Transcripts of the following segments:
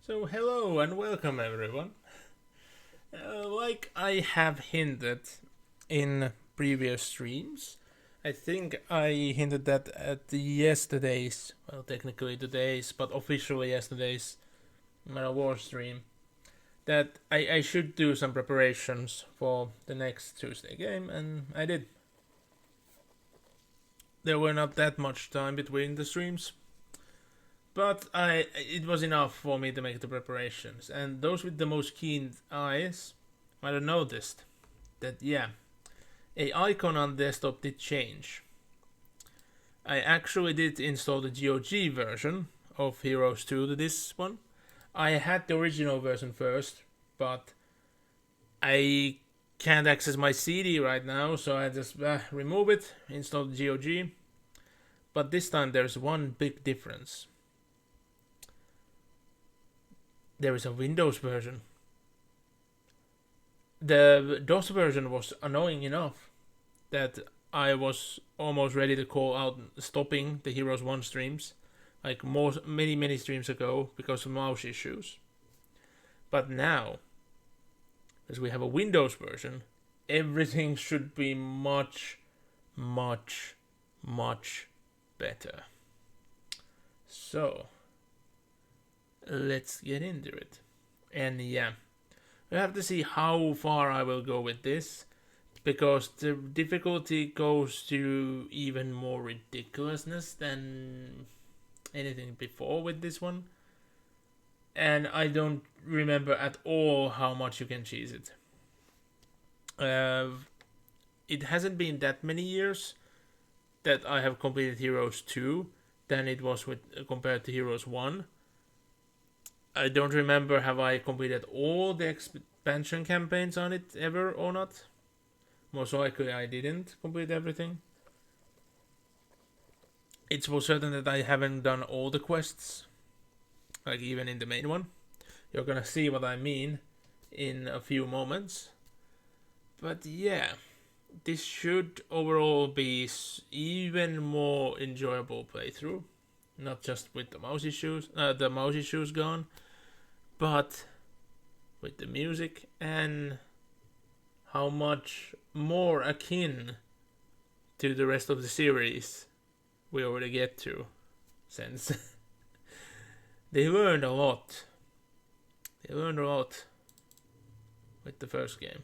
So hello and welcome everyone. Like I have hinted in previous streams, I think I hinted that at yesterday's, well technically today's, but officially yesterday's Metal War stream, that I should do some preparations for the next Tuesday game, and I did. There were not that much time between the streams, but it was enough for me to make the preparations. And those with the most keen eyes might have noticed that a icon on desktop did change. I actually did install the GOG version of Heroes 2 to this one. I had the original version first, but I can't access my CD right now, so I just remove it, install the GOG. But this time there's one big difference. There is a Windows version. The DOS version was annoying enough that I was almost ready to call out stopping the Heroes 1 streams, like many streams ago, because of mouse issues. But now, as we have a Windows version, everything should be much better. So, let's get into it. And we have to see how far I will go with this, because the difficulty goes to even more ridiculousness than anything before with this one. And I don't remember at all how much you can cheese it. It hasn't been that many years that I have completed Heroes 2 than it was with compared to Heroes 1. I don't remember have I completed all the expansion campaigns on it ever or not. Most likely I didn't complete everything. It's for certain that I haven't done all the quests, like even in the main one. You're gonna see what I mean in a few moments. But yeah, this should overall be even more enjoyable playthrough. Not just with the mouse issues gone, but with the music and how much more akin to the rest of the series we already get to, since they learned a lot. They learned a lot with the first game.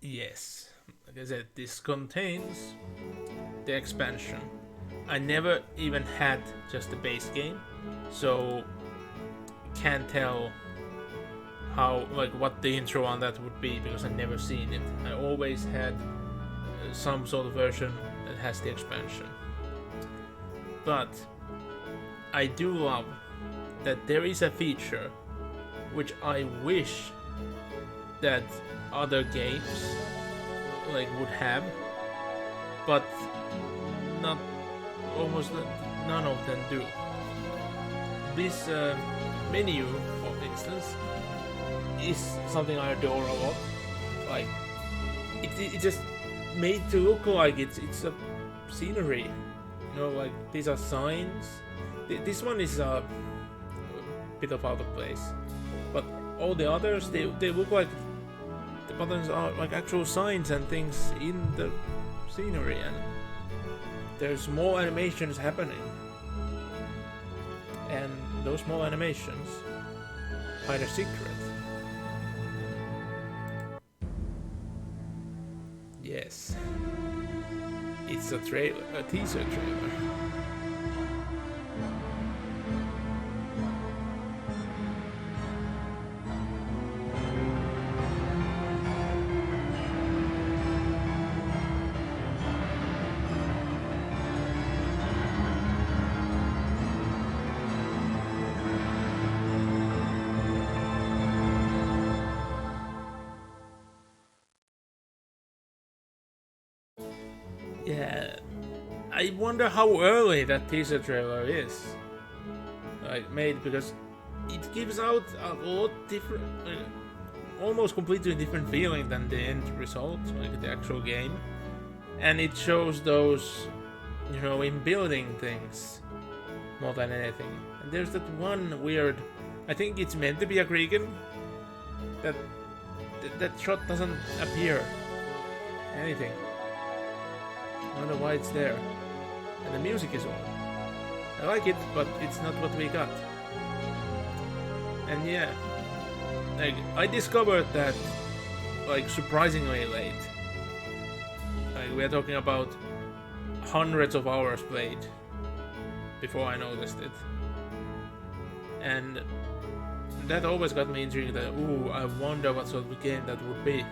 Yes, like I said, this contains the expansion. I never even had just the base game, so can't tell how, like, what the intro on that would be, because I never seen it. I always had some sort of version that has the expansion. But I do love that there is a feature which I wish that other games like would have, but not almost none of them do. This menu, for instance, is something I adore a lot. Like it just made to look like it's a scenery. You know, like these are signs. This one is a bit of out of place, but all the others they look like the buttons are like actual signs and things in the scenery, and there's more animations happening, and those small animations hide a secret. Yes, it's a teaser trailer. Yeah, I wonder how early that teaser trailer is, like, made, because it gives out a lot different, almost completely different feeling than the end result, like the actual game, and it shows those, in building things more than anything. And there's that one weird, I think it's meant to be a Gregan, that that shot doesn't appear anything. I wonder why it's there. And the music is on. I like it, but it's not what we got. And yeah, like, I discovered that, like, surprisingly late. Like, we are talking about hundreds of hours played before I noticed it. And that always got me intrigued that, ooh, I wonder what sort of game that would be.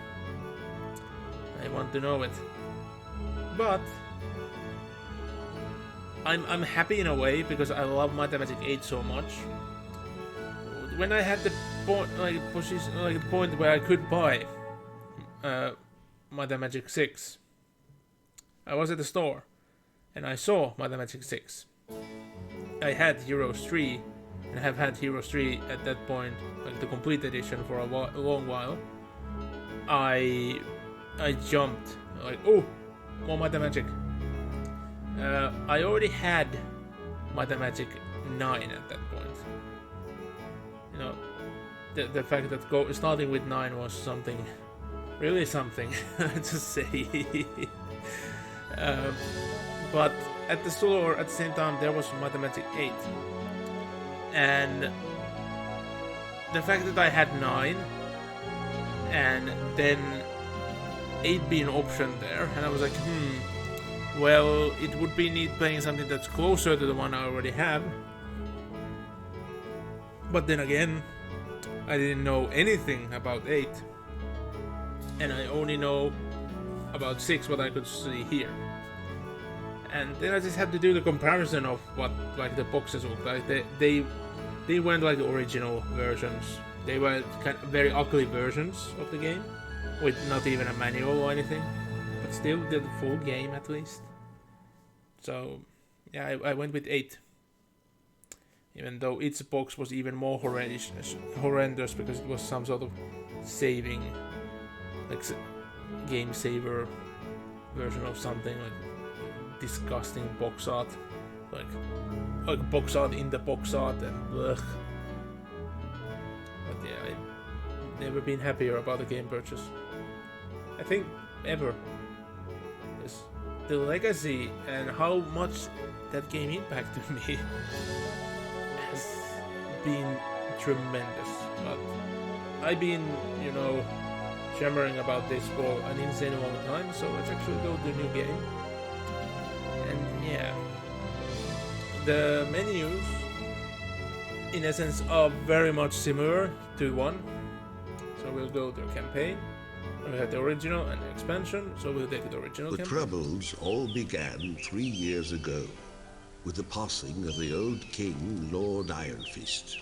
I want to know it. But I'm happy in a way, because I love Mathematic 8 so much. When I had the point, the point where I could buy Mathematic 6, I was at the store and I saw Mathematic 6. I had Heroes 3, and I have had Heroes 3 at that point, like the complete edition, for a long while. I jumped, like, oh, more Mathematic. I already had Mathematic 9 at that point. The fact that starting with 9 was something, really something to say. But at the store, at the same time, there was Mathematic 8. And the fact that I had 9, and then 8 being an option there, and I was like, well, it would be neat playing something that's closer to the one I already have. But then again, I didn't know anything about 8, and I only know about 6, what I could see here. And then I just had to do the comparison of what, like, the boxes look like. They weren't like the original versions. They were kind of very ugly versions of the game, with not even a manual or anything, but still the full game at least. So yeah, I went with 8. Even though its box was even more horrendous, because it was some sort of saving, like, game saver version of something, like disgusting box art, like box art in the box art, and ugh. But yeah, I've never been happier about a game purchase, I think, ever. The legacy and how much that game impacted me has been tremendous. But I've been, jammering about this for an insane long time, so let's actually go to the new game. And yeah, the menus, in essence, are very much similar to 1. So we'll go to campaign. We had the original and the expansion, so we'll take the original campaign. The troubles all began 3 years ago, with the passing of the old king, Lord Ironfist.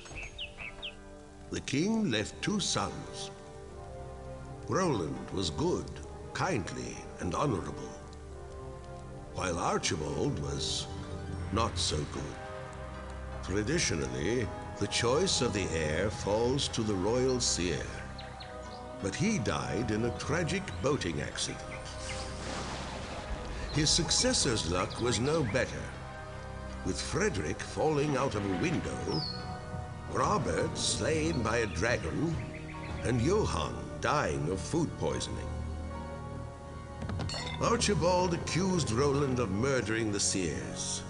The king left 2 sons. Roland was good, kindly, and honorable, while Archibald was not so good. Traditionally, the choice of the heir falls to the royal seer, but he died in a tragic boating accident. His successor's luck was no better, with Frederick falling out of a window, Robert slain by a dragon, and Johann dying of food poisoning. Archibald accused Roland of murdering the seers,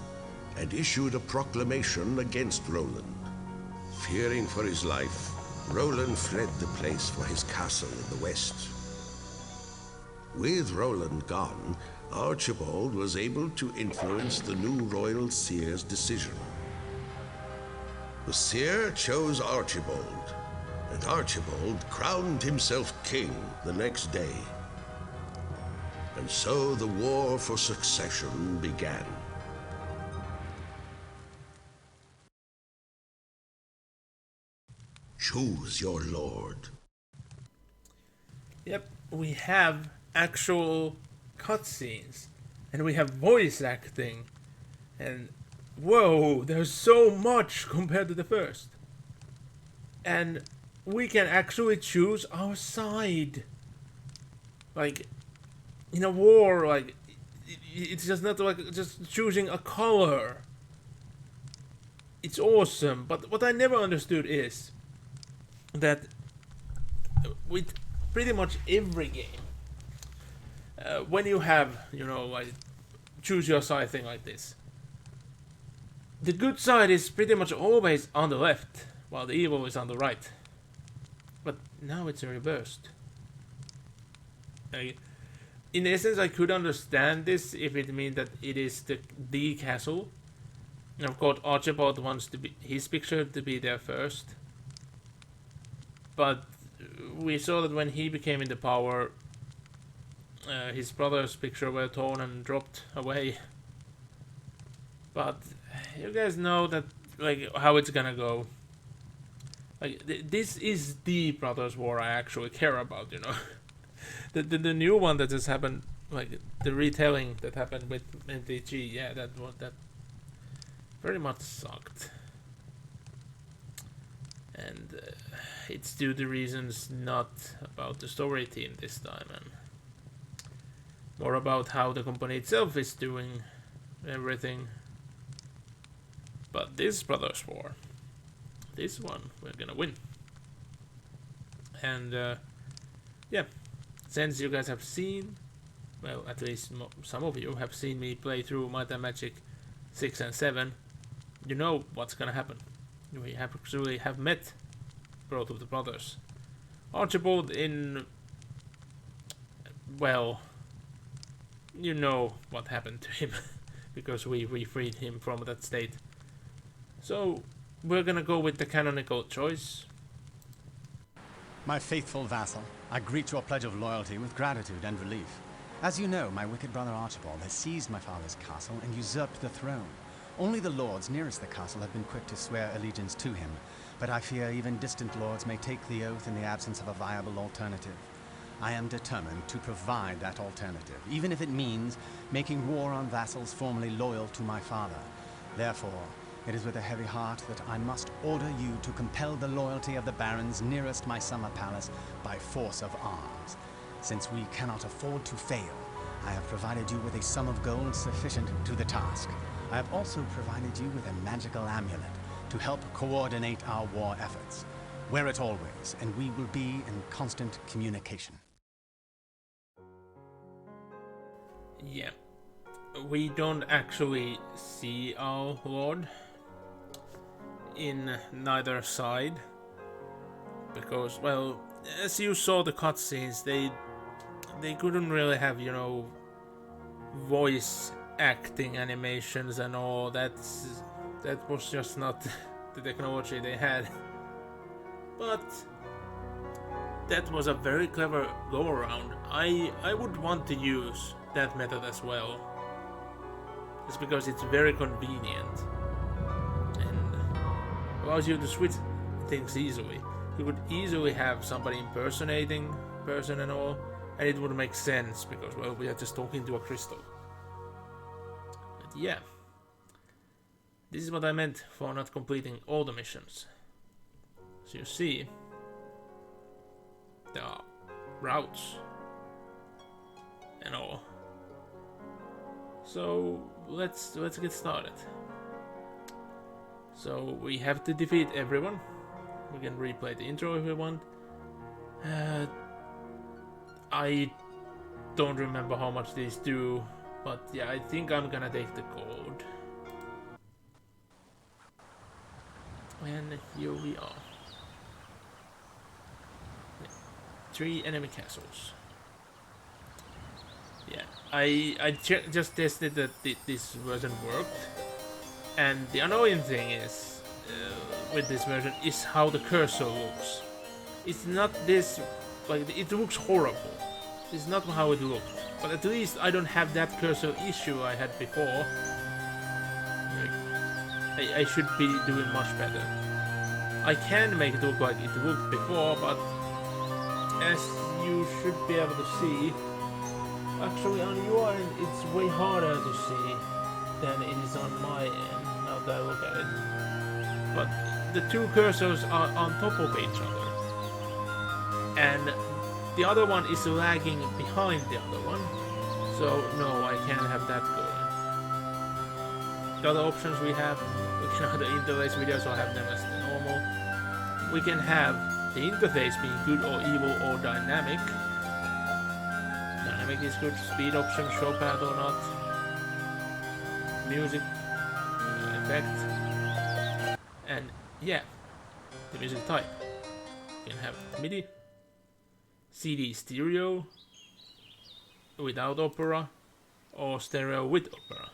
and issued a proclamation against Roland. Fearing for his life, Roland fled the place for his castle in the west. With Roland gone, Archibald was able to influence the new royal seer's decision. The seer chose Archibald, and Archibald crowned himself king the next day. And so the war for succession began. Choose your lord. Yep, we have actual cutscenes. and we have voice acting, and whoa, there's so much compared to the first. And we can actually choose our side. Like, in a war, like, it's just not like just choosing a color. It's awesome, but what I never understood is that with pretty much every game, when you have, you know, like, choose your side thing like this, the good side is pretty much always on the left, while the evil is on the right. But now it's reversed. In essence, I could understand this if it means that it is the castle. And of course, Archibald wants to be his picture to be there first. But we saw that when he became into power, his brother's picture were torn and dropped away. But you guys know that, like, how it's gonna go. Like, this is the Brothers' War I actually care about, you know. the new one that just happened, like the retelling that happened with MTG, yeah, that very much sucked. And it's due to reasons not about the story team this time, and more about how the company itself is doing everything. But this Brothers' War, this one, we're gonna win. And yeah, since you guys have seen, well, at least some of you have seen me play through Might and Magic 6 and 7, you know what's gonna happen. We actually have met both of the brothers. Archibald in, well, you know what happened to him, because we freed him from that state. So, we're gonna go with the canonical choice. My faithful vassal, I greet your pledge of loyalty with gratitude and relief. As you know, my wicked brother Archibald has seized my father's castle and usurped the throne. Only the lords nearest the castle have been quick to swear allegiance to him, but I fear even distant lords may take the oath in the absence of a viable alternative. I am determined to provide that alternative, even if it means making war on vassals formerly loyal to my father. Therefore, it is with a heavy heart that I must order you to compel the loyalty of the barons nearest my summer palace by force of arms. Since we cannot afford to fail, I have provided you with a sum of gold sufficient to the task. I have also provided you with a magical amulet to help coordinate our war efforts. Wear it always, and we will be in constant communication. Yeah, we don't actually see our lord in neither side, because, well, as you saw the cutscenes, they couldn't really have, you know, voice acting animations and all. That was just not the technology they had. But that was a very clever go around. I would want to use that method as well, just because it's very convenient and allows you to switch things easily. You could easily have somebody impersonating person and all, and it would make sense because, well, we are just talking to a crystal. But yeah, this is what I meant for not completing all the missions. So you see, there are routes and all. So let's get started. So we have to defeat everyone. We can replay the intro if we want. I don't remember how much these do, but yeah, I think I'm gonna take the gold. And here we are. 3 enemy castles. Yeah, I just tested that this version worked, and the annoying thing is with this version is how the cursor looks. It's not this, like, it looks horrible. It's not how it looked, but at least I don't have that cursor issue I had before. Like, I should be doing much better. I can make it look like it looked before, but as you should be able to see, Actually, on your end, it's way harder to see than it is on my end, now that I look at it. But the two cursors are on top of each other. And the other one is lagging behind the other one. So, no, I can't have that going. The other options we have can either interlace videos or have them as the normal. We can have the interface being good or evil or dynamic. Dynamic is good, speed option, show path or not. Music, effect. And yeah, the music type. You can have MIDI, CD stereo, without opera, or stereo with opera.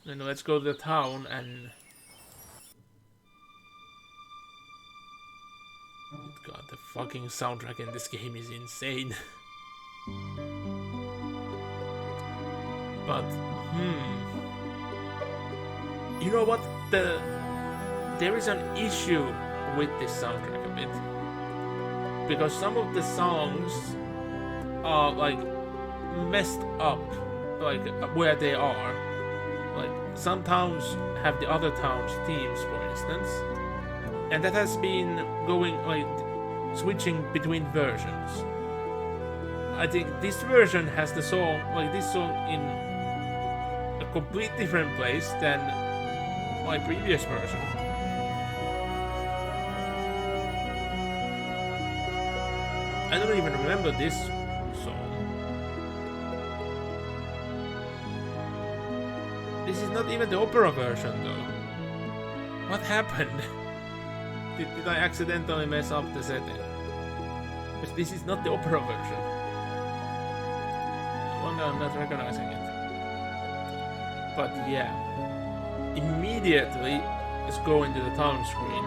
Then let's go to the town and... God, the fucking soundtrack in this game is insane. But, you know what? There is an issue with this soundtrack a bit. Because some of the songs are, like, messed up, like, where they are. Like, some towns have the other towns' themes, for instance. And that has been going, like, switching between versions. I think this version has the song, like this song in a complete different place than my previous version. I don't even remember this song. This is not even the opera version though. What happened? Did I accidentally mess up the setting? Because this is not the opera version. I wonder I'm not recognizing it. But yeah. Immediately, let's go into the town screen.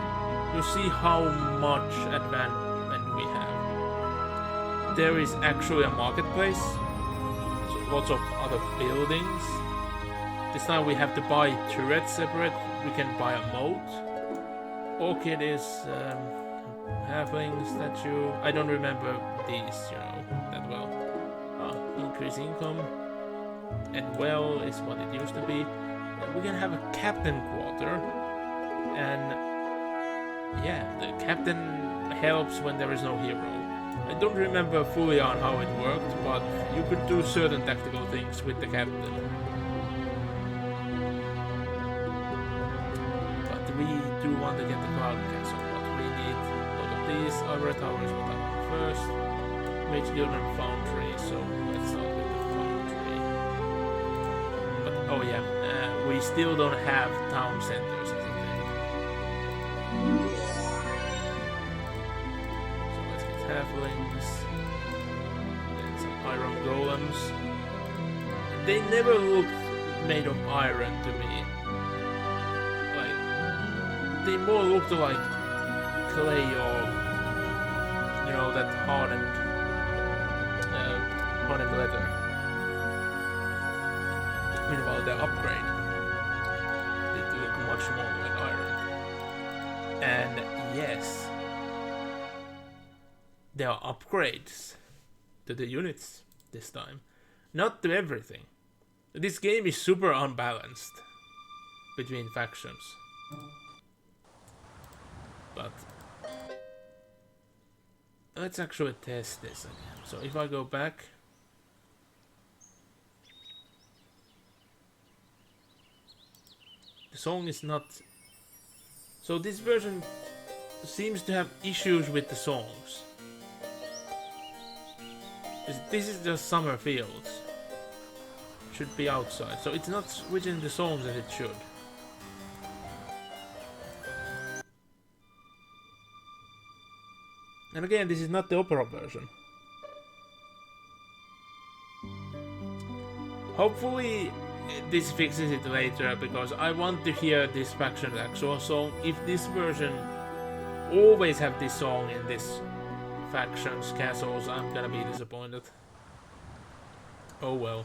You see how much advancement we have. There is actually a marketplace. So lots of other buildings. This time we have to buy turrets separate. We can buy a moat. Orchid is halfling statue. I don't remember these, you know, that well. Increase income. And well is what it used to be. We can have a captain quarter. And yeah, the captain helps when there is no hero. I don't remember fully on how it worked, but you could do certain tactical things with the captain. We do want to get the cloud castle, but we need a lot of these. Ivory towers will happen first. Mage guild and foundry, so let's start with the foundry. But oh yeah, we still don't have town centers as a thing. So let's get halflings. Then some iron golems. They never looked made of iron to me. They more looked like clay or, you know, that hardened leather. Meanwhile, the upgrade, they look much more like iron. And yes, there are upgrades to the units this time, not to everything. This game is super unbalanced between factions. But let's actually test this again. So if I go back, the song is not... So this version seems to have issues with the songs. This is just summer fields. Should be outside. So it's not switching the songs as it should. And again, this is not the opera version. Hopefully this fixes it later, because I want to hear this faction's actual song. If this version always have this song in this faction's castles, I'm gonna be disappointed. Oh well.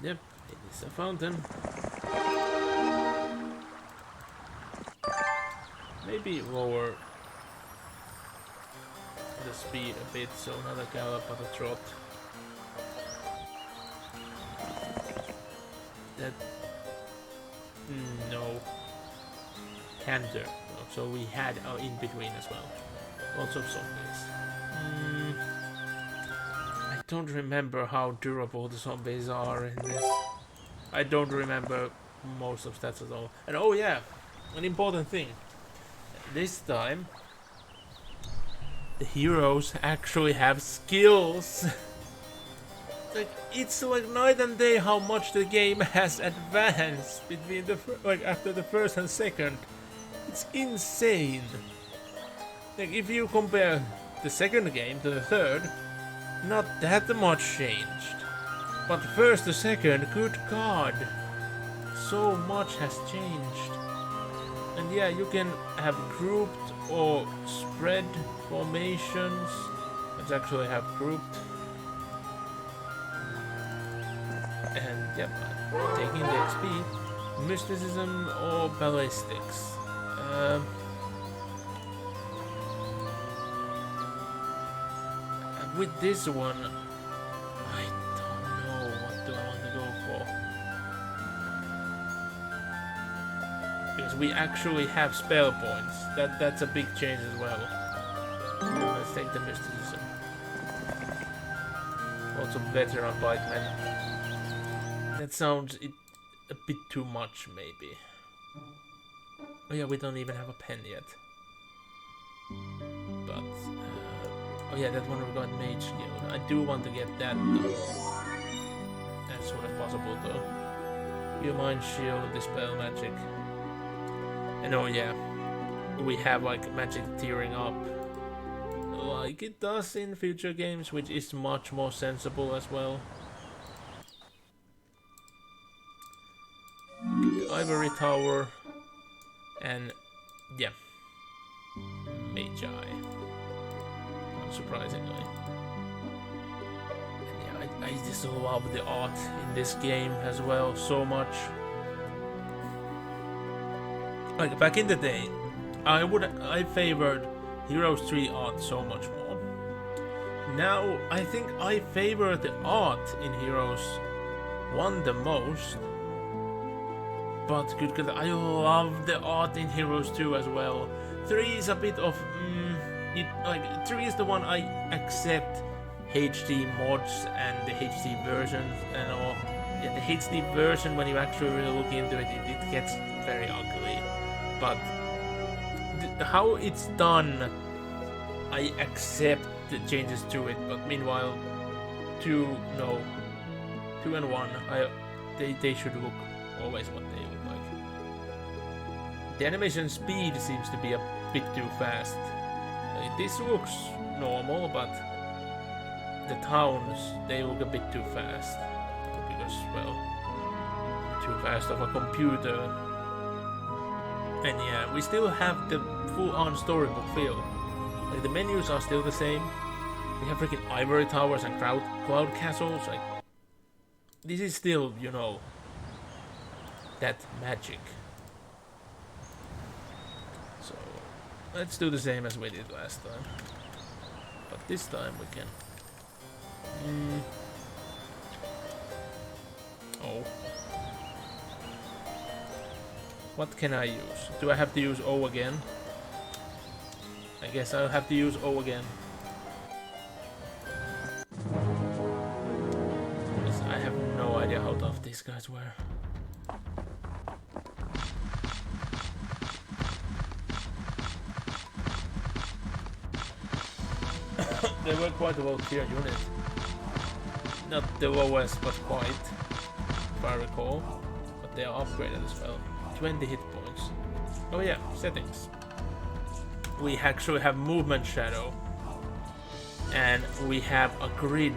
Yep, it is a fountain. Maybe lower. the speed a bit, so not a gallop but a trot. That... no. Canter. So we had our in-between as well. Lots of zombies. I don't remember how durable the zombies are in this. I don't remember most of stats at all. And oh yeah, an important thing. This time, the heroes actually have skills. Like, it's like night and day how much the game has advanced between the after the first and second. It's insane. Like, if you compare the second game to the third, not that much changed. But first to second, good god, so much has changed. And yeah, you can have grouped or spread formations. Let's actually have grouped. And yep, taking the XP, mysticism or ballistics. With this one, I don't know what do I want to go for. Because we actually have spell points. That's a big change as well. Let's take the mysticism. Also veteran pikeman. That sounds a bit too much, maybe. Oh yeah, we don't even have a pen yet. But, oh yeah, that one we got Mage Guild. I do want to get that though. As soon as possible though. Your Mind Shield, Dispel Magic. And oh yeah, we have like magic tearing up. Like it does in future games, which is much more sensible as well. The Ivory Tower. And yeah, Magi, unsurprisingly. And yeah, I just love the art in this game as well so much. Like back in the day, I favored Heroes 3 art so much more. Now I think I favor the art in Heroes 1 the most. But good god, I love the art in Heroes 2 as well. 3 is a bit of... 3 is the one I accept HD mods and the HD versions and all. Yeah, the HD version, when you actually really look into it, it gets very ugly. But how it's done, I accept the changes to it. But meanwhile, 2 and 1, they should look always what they look like. The animation speed seems to be a bit too fast. This looks normal, but the towns, they look a bit too fast. Because, well, too fast of a computer. And yeah, we still have the full-on storybook feel. Like, the menus are still the same. We have freaking ivory towers and cloud castles. Like, this is still, you know, that magic. So let's do the same as we did last time. But this time we can... Oh. What can I use? Do I have to use O again? I guess I'll have to use O again. Because I have no idea how tough these guys were. They were quite a low-tier unit. Not the lowest, but quite, if I recall. But they are upgraded as well. 20 hit points. Oh yeah, settings. We actually have movement shadow. And we have a grid.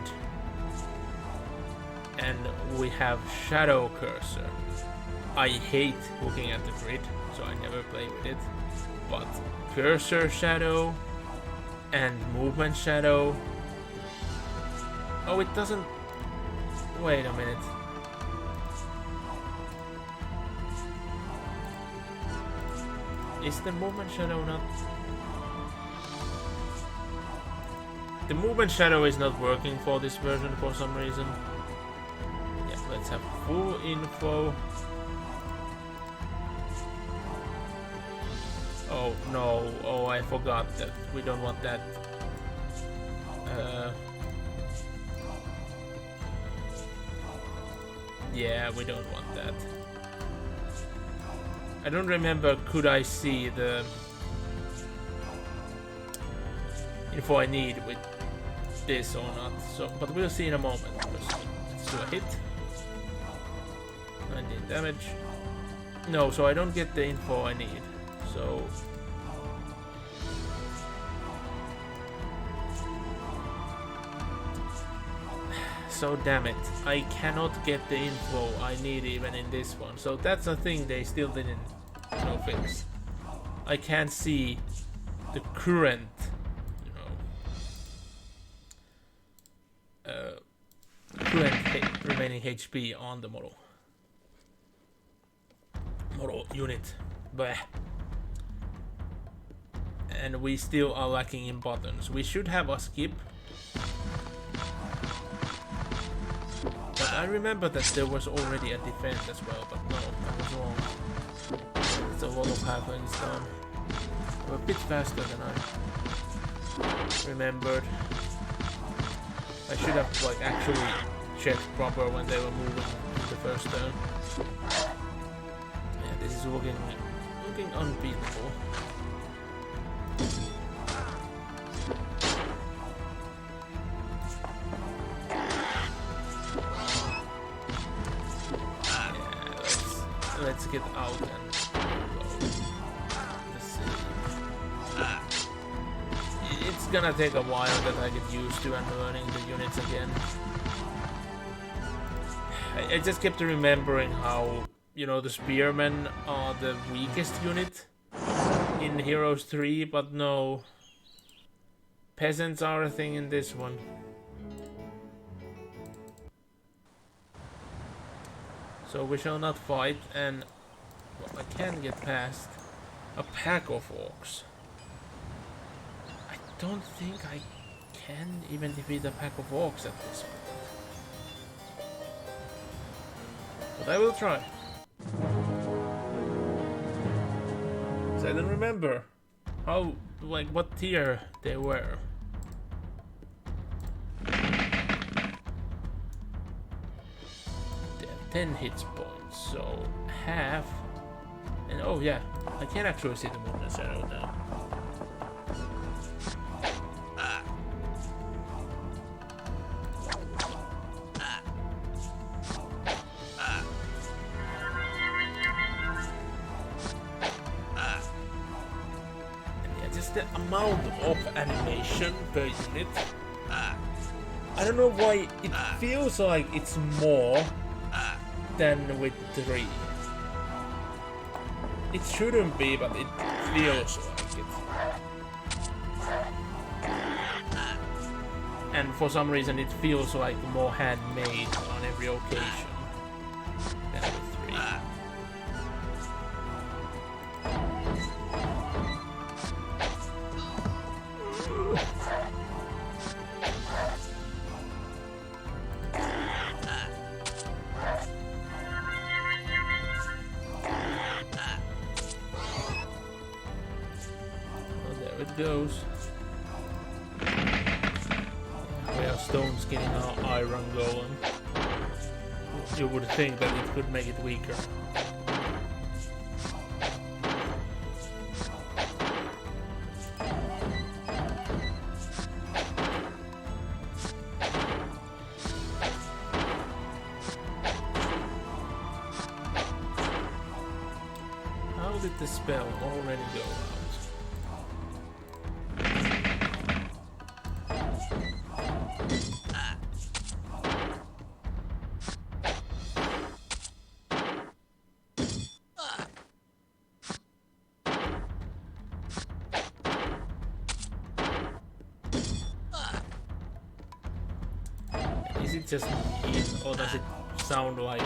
And we have shadow cursor. I hate looking at the grid, so I never play with it. But cursor shadow and movement shadow. Oh, it doesn't... Wait a minute. Is the movement shadow not... The movement shadow is not working for this version for some reason. Yeah, let's have full info. Oh no, oh I forgot that. We don't want that. Yeah, we don't want that. I don't remember, could I see the info I need with this or not, so, but we'll see in a moment. Let's do a hit. 19 damage. No, so I don't get the info I need, so... So damn it, I cannot get the info I need even in this one. So that's a thing they still didn't fix. I can't see the current, current remaining HP on the model unit. Bleh. And we still are lacking in buttons. We should have a skip. But I remember that there was already a defense as well, but no, I was wrong. It's a lot of halflings done. We're a bit faster than I remembered. I should have like actually checked proper when they were moving the first turn. Yeah, this is looking unbeatable. Let's get out and go. Let's see. It's gonna take a while that I get used to and learning the units again. I just kept remembering how, the spearmen are the weakest unit in Heroes 3, but no. Peasants are a thing in this one. So we shall not fight, and well, I can get past a pack of orcs. I don't think I can even defeat a pack of orcs at this point. But I will try. So I don't remember how, what tier they were. 10 hit points, so half. And oh yeah, I can actually see the movement shadow now. And yeah, just the amount of animation per unit. I don't know why it feels like it's more than with 3. It shouldn't be, but it feels like it. And for some reason it feels like more handmade on every occasion than with 3. Goes. We are stone skinning our iron golem. You would think that it could make it weaker. How did the spell already go out? Is it just me, or does it sound like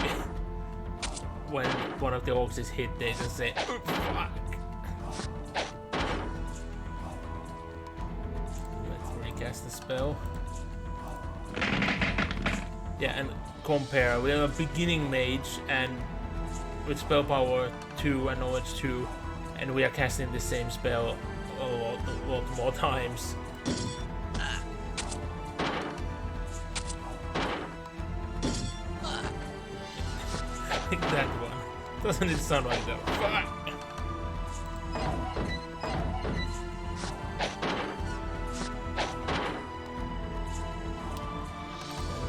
when one of the orcs is hit, they just say, "Oh, fuck"? Let's recast the spell. spell. Yeah, and compare. We have a beginning mage and with spell power 2 and knowledge 2, and we are casting the same spell a lot more times. Like that one. Doesn't it sound like that? Fuck!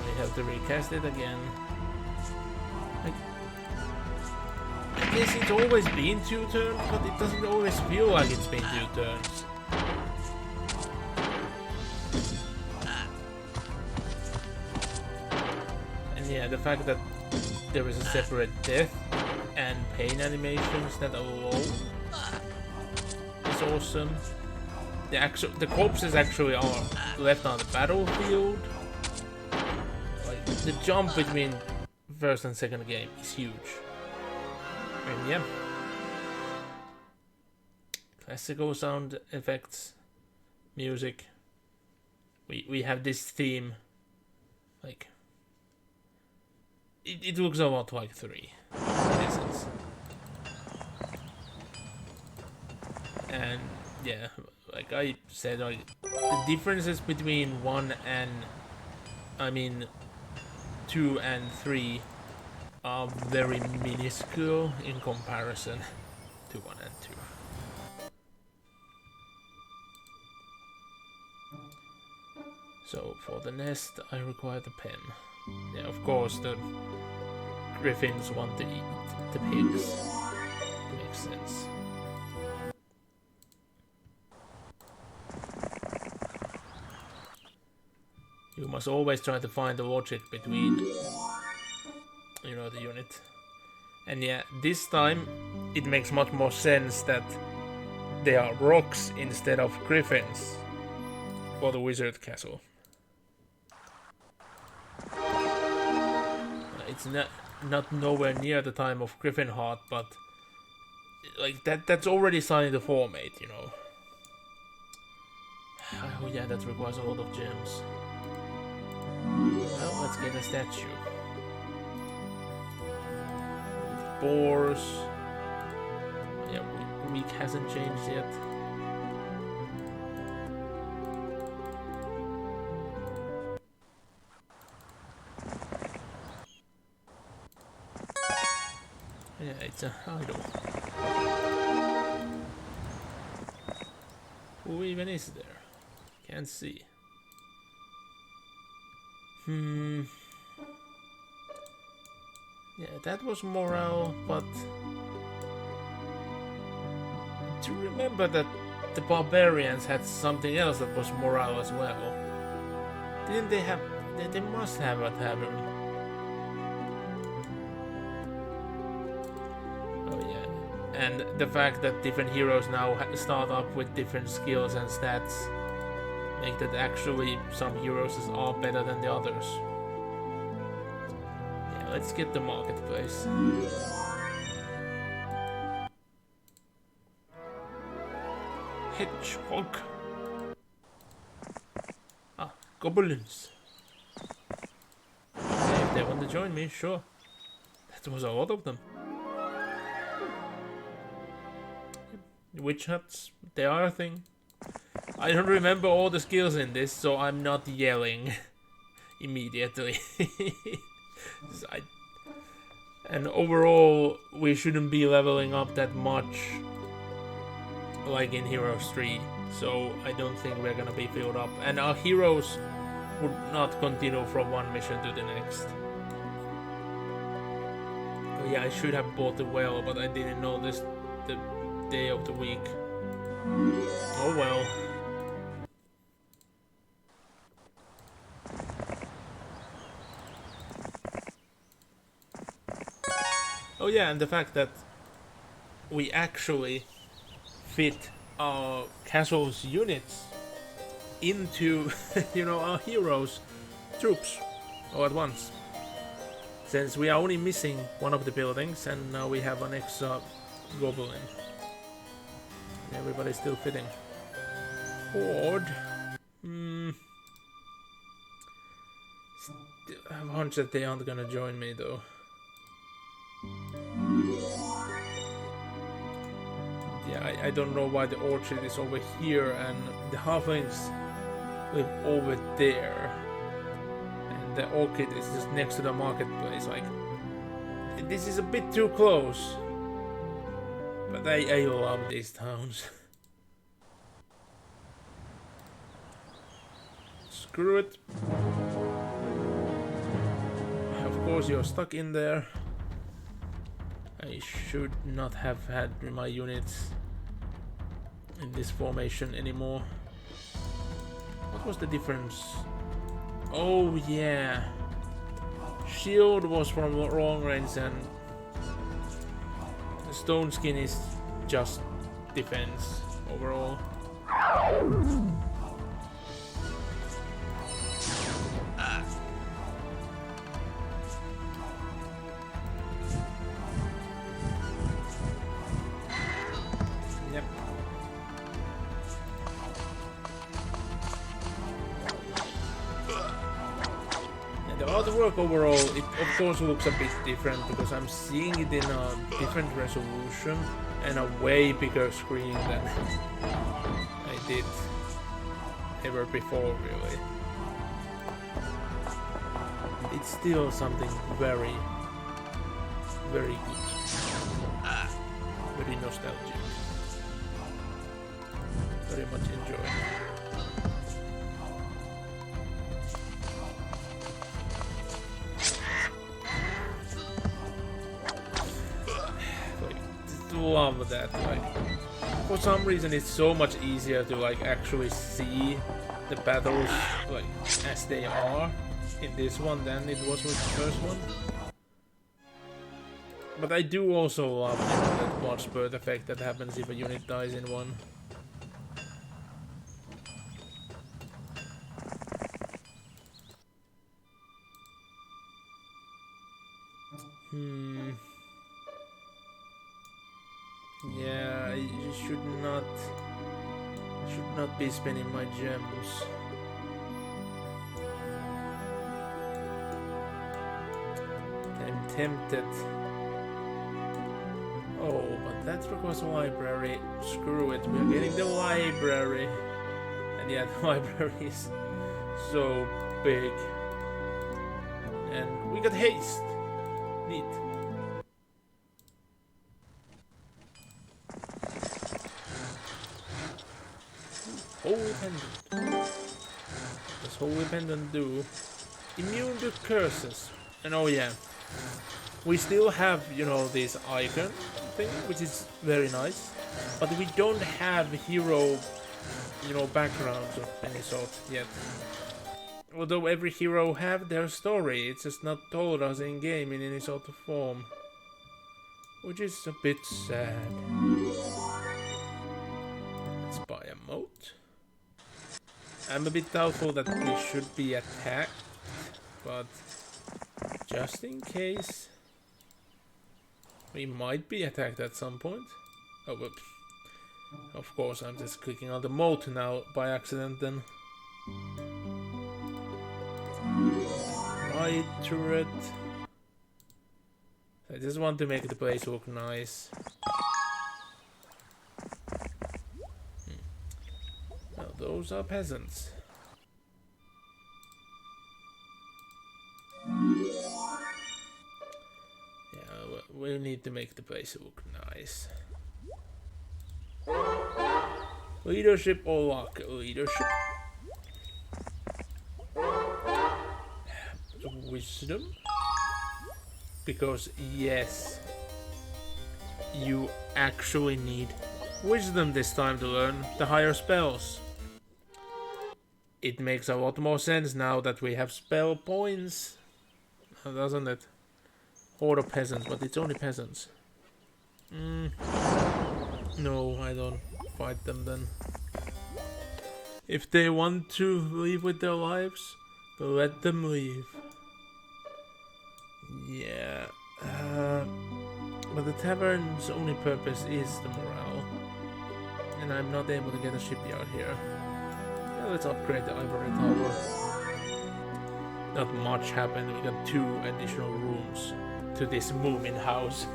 We have to recast it again. I guess it's always been 2 turns, but it doesn't always feel like it's been 2 turns. And yeah, the fact that there is a separate death and pain animations that are low is awesome. The corpses actually are left on the battlefield. Like, the jump between first and second game is huge. And yeah, classical sound effects, music. We have this theme, like it looks a lot like 3 in essence. And yeah, like I said, like the differences between 2 and 3 are very minuscule in comparison to 1 and 2. So for the nest, I require the pen. Yeah, of course, the griffins want to eat the pigs. Makes sense. You must always try to find the logic between, you know, the unit. And yeah, this time it makes much more sense that they are rocks instead of griffins for the wizard castle. It's not nowhere near the time of Griffin Heart, but like that's already starting to formate, you know. Oh yeah, that requires a lot of gems. Well, let's get a statue. Boars. Yeah, week hasn't changed yet. Yeah, it's a idol. Who even is there? Can't see. Yeah, that was morale, but to remember that the barbarians had something else that was morale as well. Didn't they have? They must have a tavern. And the fact that different heroes now start up with different skills and stats make that actually some heroes are better than the others. Yeah, let's get the marketplace. Hedgehog. Ah, goblins. Okay, if they want to join me, sure. That was a lot of them. Witch huts, they are a thing. I don't remember all the skills in this, so I'm not yelling immediately. And overall, we shouldn't be leveling up that much like in Heroes 3, so I don't think we're gonna be filled up. And our heroes would not continue from one mission to the next. Oh yeah, I should have bought the well, but I didn't know this the day of the week. Oh well. Oh yeah, and the fact that we actually fit our castle's units into, you know, our heroes' troops all at once. Since we are only missing one of the buildings, and now we have an extra goblin. Everybody's still fitting. Horde. I have a hunch that they aren't gonna join me though. Yeah, I don't know why the orchard is over here and the halflings live over there. And the orchid is just next to the marketplace. Like, this is a bit too close. But I love these towns. Screw it. Of course you're stuck in there. I should not have had my units in this formation anymore. What was the difference? Oh yeah. Shield was from long range and the stone skin is just defense overall. Yep. And the artwork overall, it of course looks a bit different because I'm seeing it in a different resolution and a way bigger screen than I did ever before, really. It's still something very, very good. Very nostalgic. Very much enjoyed. Love that. Like, for some reason it's so much easier to like actually see the battles like as they are in this one than it was with the first one. But I do also love that watch bird effect that happens if a unit dies in one. Yeah, I should not be spending my gems. I'm tempted. Oh, but that requires a library. Screw it, we're getting the library. And yeah, the library is so big. And we got haste. Neat. Holy pendant. What's holy pendant do? Immune to curses. And oh yeah, we still have, you know, this icon thing, which is very nice. But we don't have hero, you know, backgrounds of any sort yet. Although every hero have their story, it's just not told us in game in any sort of form. Which is a bit sad. Let's buy a moat. I'm a bit doubtful that we should be attacked, but just in case, we might be attacked at some point. Oh, but of course I'm just clicking on the moat now by accident then. Right turret. I just want to make the place look nice. Now those are peasants. Yeah, we need to make the place look nice. Leadership or luck? Leadership. Wisdom? Because yes, you actually need wisdom this time to learn the higher spells. It makes a lot more sense now that we have spell points, doesn't it? Horde of peasants, but it's only peasants. No, I don't fight them then. If they want to leave with their lives, let them leave. Yeah, but the tavern's only purpose is the morale, and I'm not able to get a shipyard here. Well, let's upgrade the ivory tower. not much happened. We got 2 additional rooms to this moving house.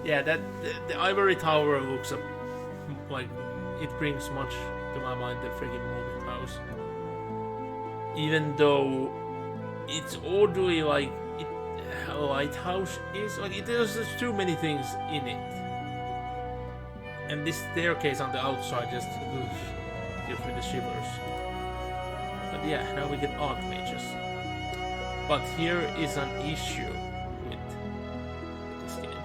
Yeah, that the ivory tower looks up like it brings much to my mind. The freaking moving house, even though it's oddly like a lighthouse is like there's just too many things in it, and this staircase on the outside just gives me the shivers. But yeah, now we get archmages. But here is an issue with this game.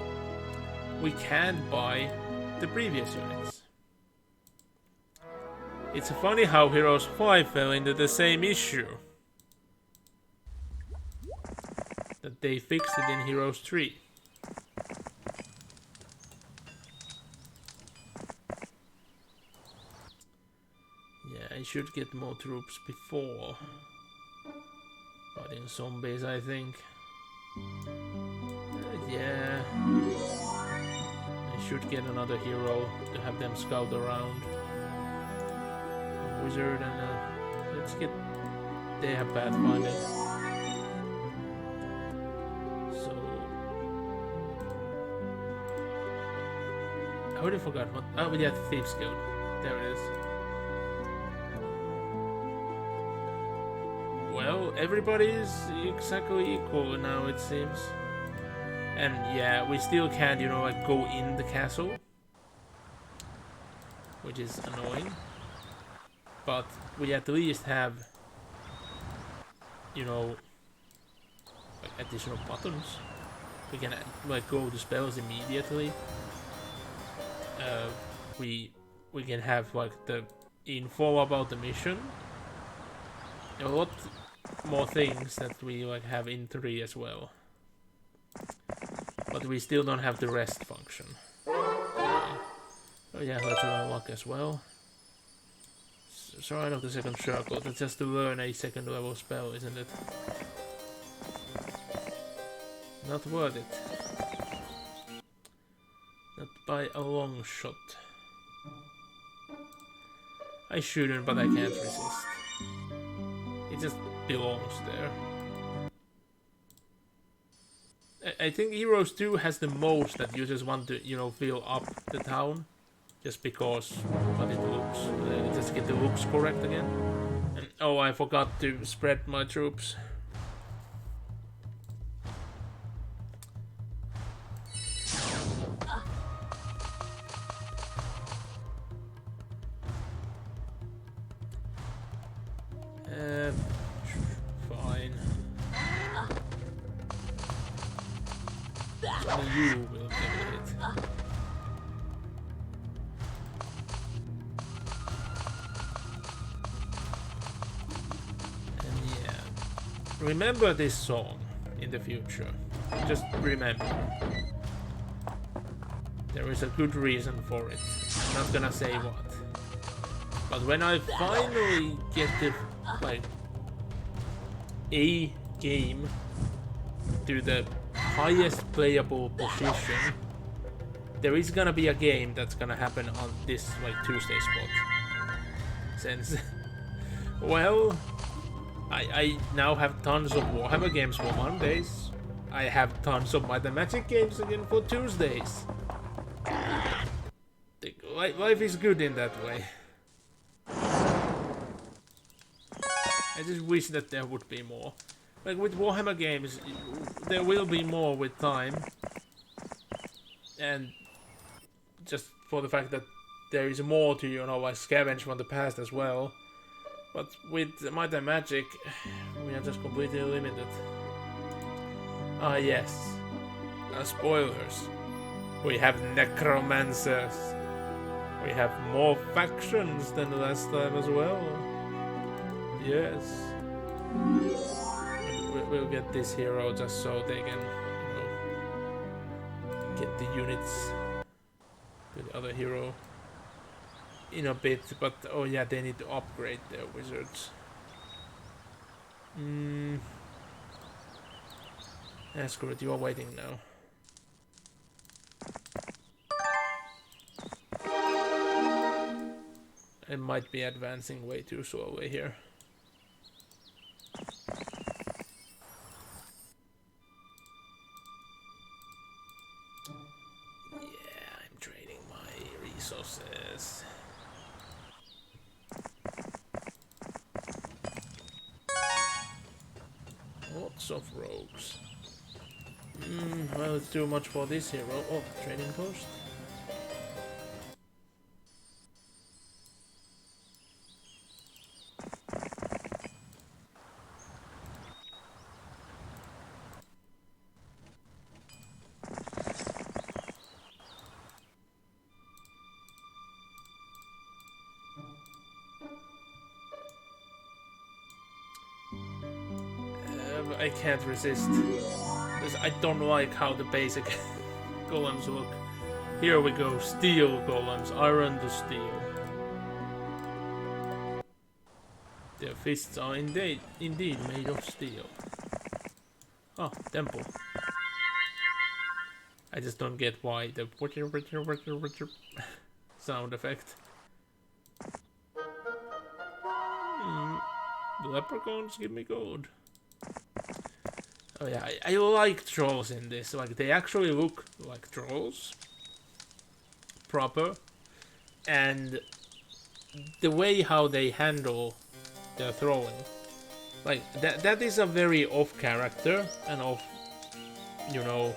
We can't buy the previous units. It's funny how Heroes 5 fell into the same issue. That they fixed it in Heroes 3. Yeah, I should get more troops before fighting zombies, I think. Yeah. I should get another hero to have them scout around. A wizard and let's get... They have pathfinding. So... I already forgot what... Oh, yeah, the Thieves Guild. There it is. Well, everybody is exactly equal now, it seems. And yeah, we still can't, you know, like go in the castle, which is annoying. But we at least have, you know, like additional buttons. We can like go to spells immediately. We can have like the info about the mission. A lot more things that we like have in 3 as well, but we still don't have the rest function. Oh yeah, let's unlock as well. Shrine of the Second Circle. That's just to learn a 2nd level spell, isn't it? Not worth it. Not by a long shot. I shouldn't, but I can't resist. It just belongs there. I think Heroes 2 has the most that you just want to, you know, fill up the town. Just because what it looks. Just get the looks correct again. And oh, I forgot to spread my troops. Fine. Only you will get a hit. And yeah, remember this song in the future. Just remember. There is a good reason for it. I'm not gonna say what. But when I finally get the like a game to the highest playable position, there is gonna be a game that's gonna happen on this like Tuesday spot. Since well, I now have tons of Warhammer games for Mondays. I have tons of Might and Magic games again for Tuesdays. Life is good in that way. I just wish that there would be more. Like with Warhammer games, there will be more with time. And just for the fact that there is more to, you know, like scavenge from the past as well. But with Might and Magic, we are just completely limited. Ah yes. Spoilers. We have necromancers. We have more factions than last time as well. Yes. We'll get this hero just so they can, you know, get the units to the other hero in a bit. But oh yeah, they need to upgrade their wizards. Yeah, screw it, you are waiting now. I might be advancing way too slowly here. roses. Lots of rogues. Well, it's too much for this hero. Oh, trading post. I can't resist. Because I don't like how the basic golems look. Here we go, steel golems, iron to steel. Their fists are indeed made of steel. Oh, temple. I just don't get why the sound effect. The leprechauns give me gold. Oh yeah, I like trolls in this. Like, they actually look like trolls. Proper. And the way how they handle their throwing. Like, that is a very off character and off, you know,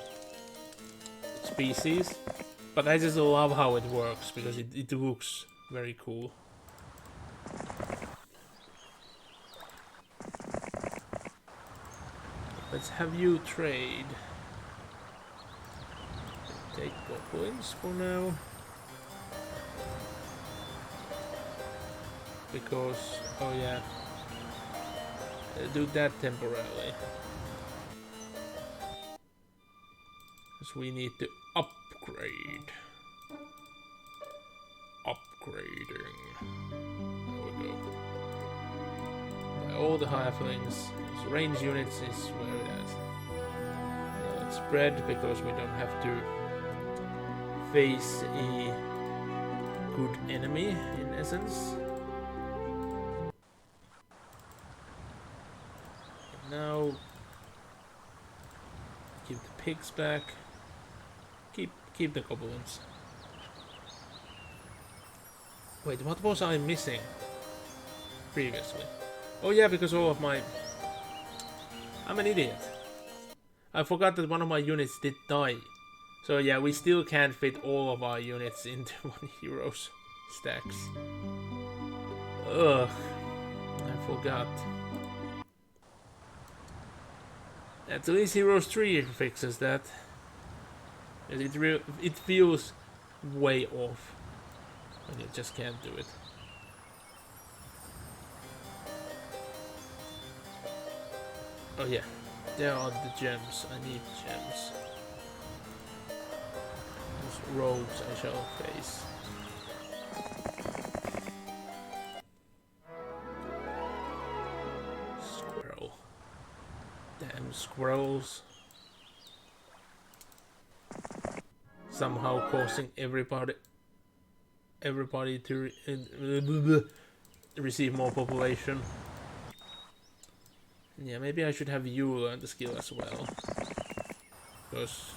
species. But I just love how it works, because it looks very cool. Let's have you trade. Take goblins for now. Because, oh yeah. Do that temporarily. Because we need to upgrade. Upgrading. There we go. By all the halflings. Range units is where it is. Yeah, let's spread, because we don't have to face a good enemy in essence. And now keep the pigs back. Keep the goblins. Wait, what was I missing previously? Oh yeah, because all of my... I'm an idiot. I forgot that one of my units did die. So yeah, we still can't fit all of our units into one hero's stacks. Ugh. I forgot. At least Heroes 3 fixes that. It feels way off. And you just can't do it. Oh yeah, there are the gems. I need gems. Those rogues I shall face. Squirrel. Damn squirrels. Somehow causing everybody to receive more population. Yeah, maybe I should have you learn the skill as well. Because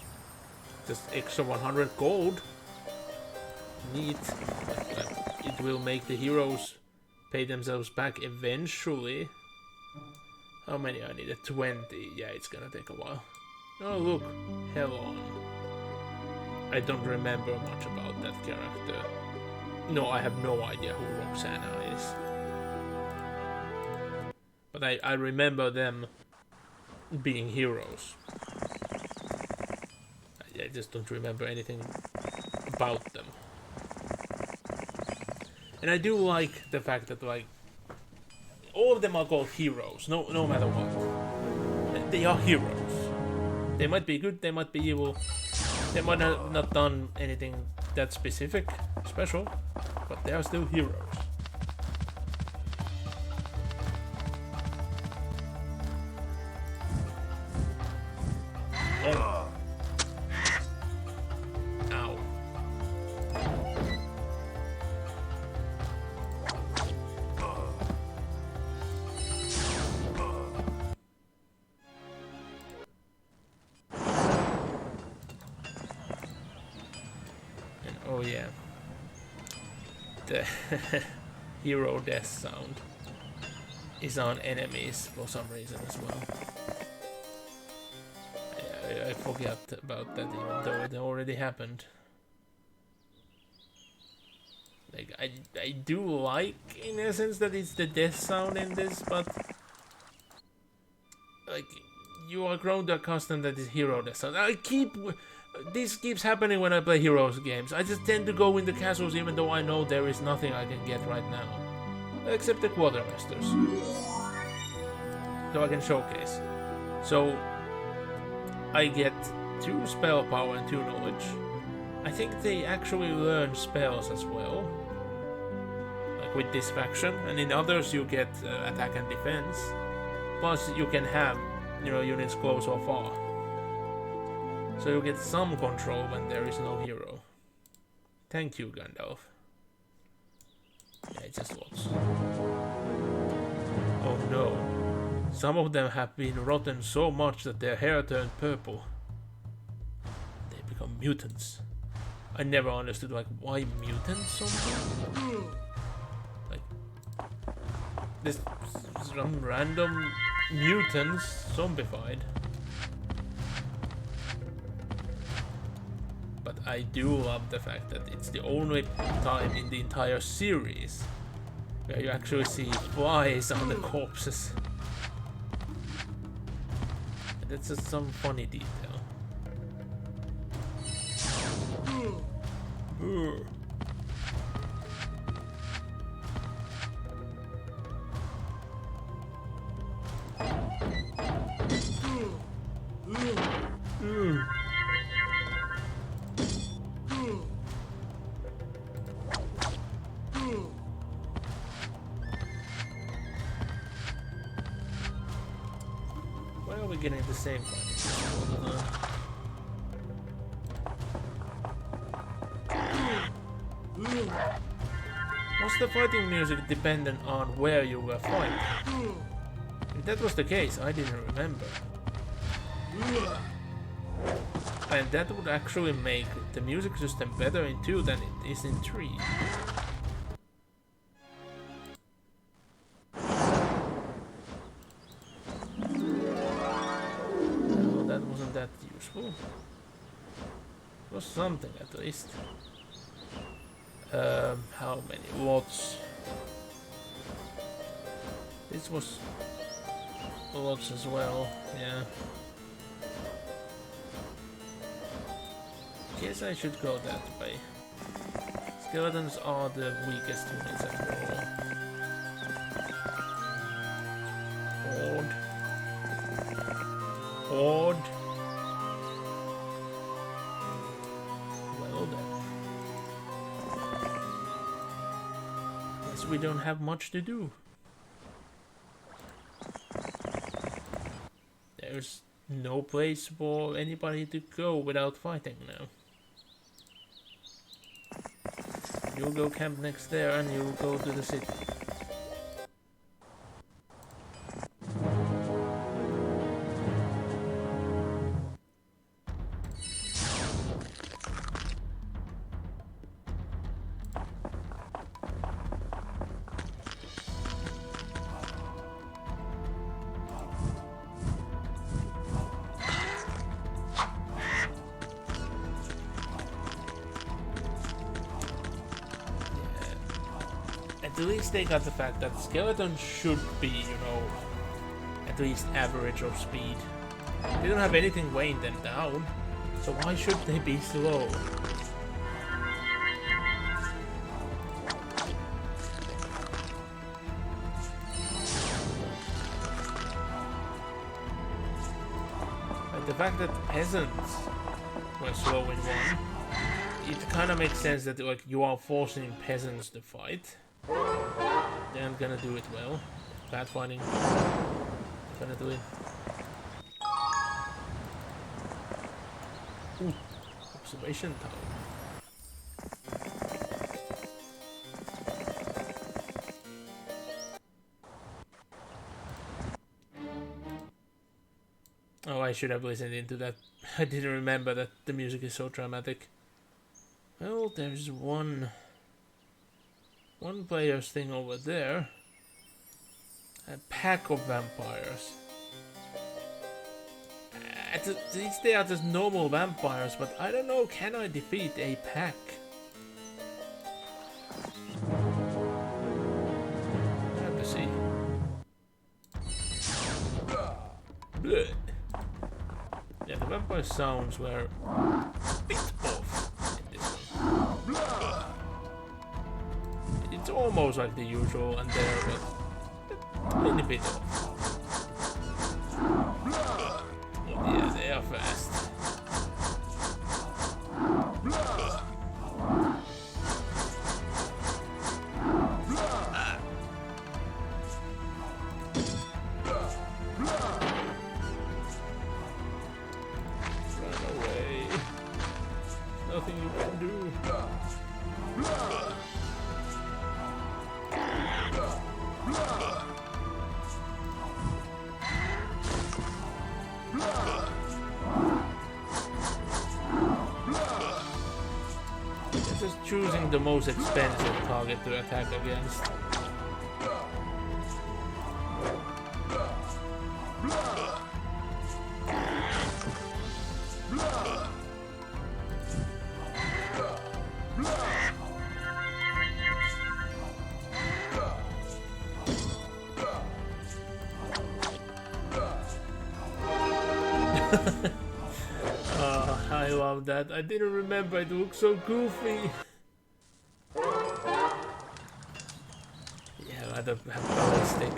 just extra 100 gold. Neat. It will make the heroes pay themselves back eventually. How many I needed? 20. Yeah, it's gonna take a while. Oh look, Helon. I don't remember much about that character. No, I have no idea who Roxana is. But I remember them being heroes. I just don't remember anything about them. And I do like the fact that, like, all of them are called heroes, no matter what. They are heroes. They might be good, they might be evil. They might have not done anything that specific, special, but they are still heroes. Oh. Ow. And oh yeah. the hero death sound is on enemies for some reason as well. I forgot about that even though it already happened. Like, I do like, in essence, that it's the death sound in this, but like, you are grown to accustomed that it's hero death sound. This keeps happening when I play heroes games. I just tend to go in the castles even though I know there is nothing I can get right now. Except the quartermasters. So I can showcase. So I get 2 spell power and 2 knowledge. I think they actually learn spells as well. Like with this faction. And in others you get attack and defense. Plus you can have, you know, units close or far. So you get some control when there is no hero. Thank you, Gandalf. Yeah, it just lots. Oh no. Some of them have been rotten so much that their hair turned purple. They become mutants. I never understood, like, why mutants something? Like, this some random mutants zombified. But I do love the fact that it's the only time in the entire series where you actually see flies on the corpses. And that's just some funny detail. Why are we getting the same fight? Was the fighting music dependent on where you were fighting? If that was the case, I didn't remember. And that would actually make the music system better in 2 than it is in 3. No, that wasn't that useful. It was something at least. How many? Lots. This was lots as well, yeah. Guess I should go that way. Skeletons are the weakest units after all. Horde. Well then. Guess we don't have much to do. There's no place for anybody to go without fighting now. You'll go camp next there and you'll go to the city. At least they got the fact that skeletons should be, you know, at least average of speed. They don't have anything weighing them down, so why should they be slow? Like the fact that peasants were slow in 1, it kind of makes sense that like you are forcing peasants to fight. They aren't gonna do it well. Bad fighting. Definitely. Ooh, observation tower. Oh, I should have listened into that. I didn't remember that the music is so dramatic. Well, there's one One player's thing over there. A pack of vampires. These they are just normal vampires, but I don't know, can I defeat a pack? I have to see. Bleh. Yeah, the vampire sounds were a bit off in this one. It's almost like the usual and there, but a tiny bit off. Yeah, they are fast. Run away. Nothing you can do. Just choosing the most expensive target to attack against. I love that. I didn't remember it looked so goofy. Yeah, I don't have ballistic.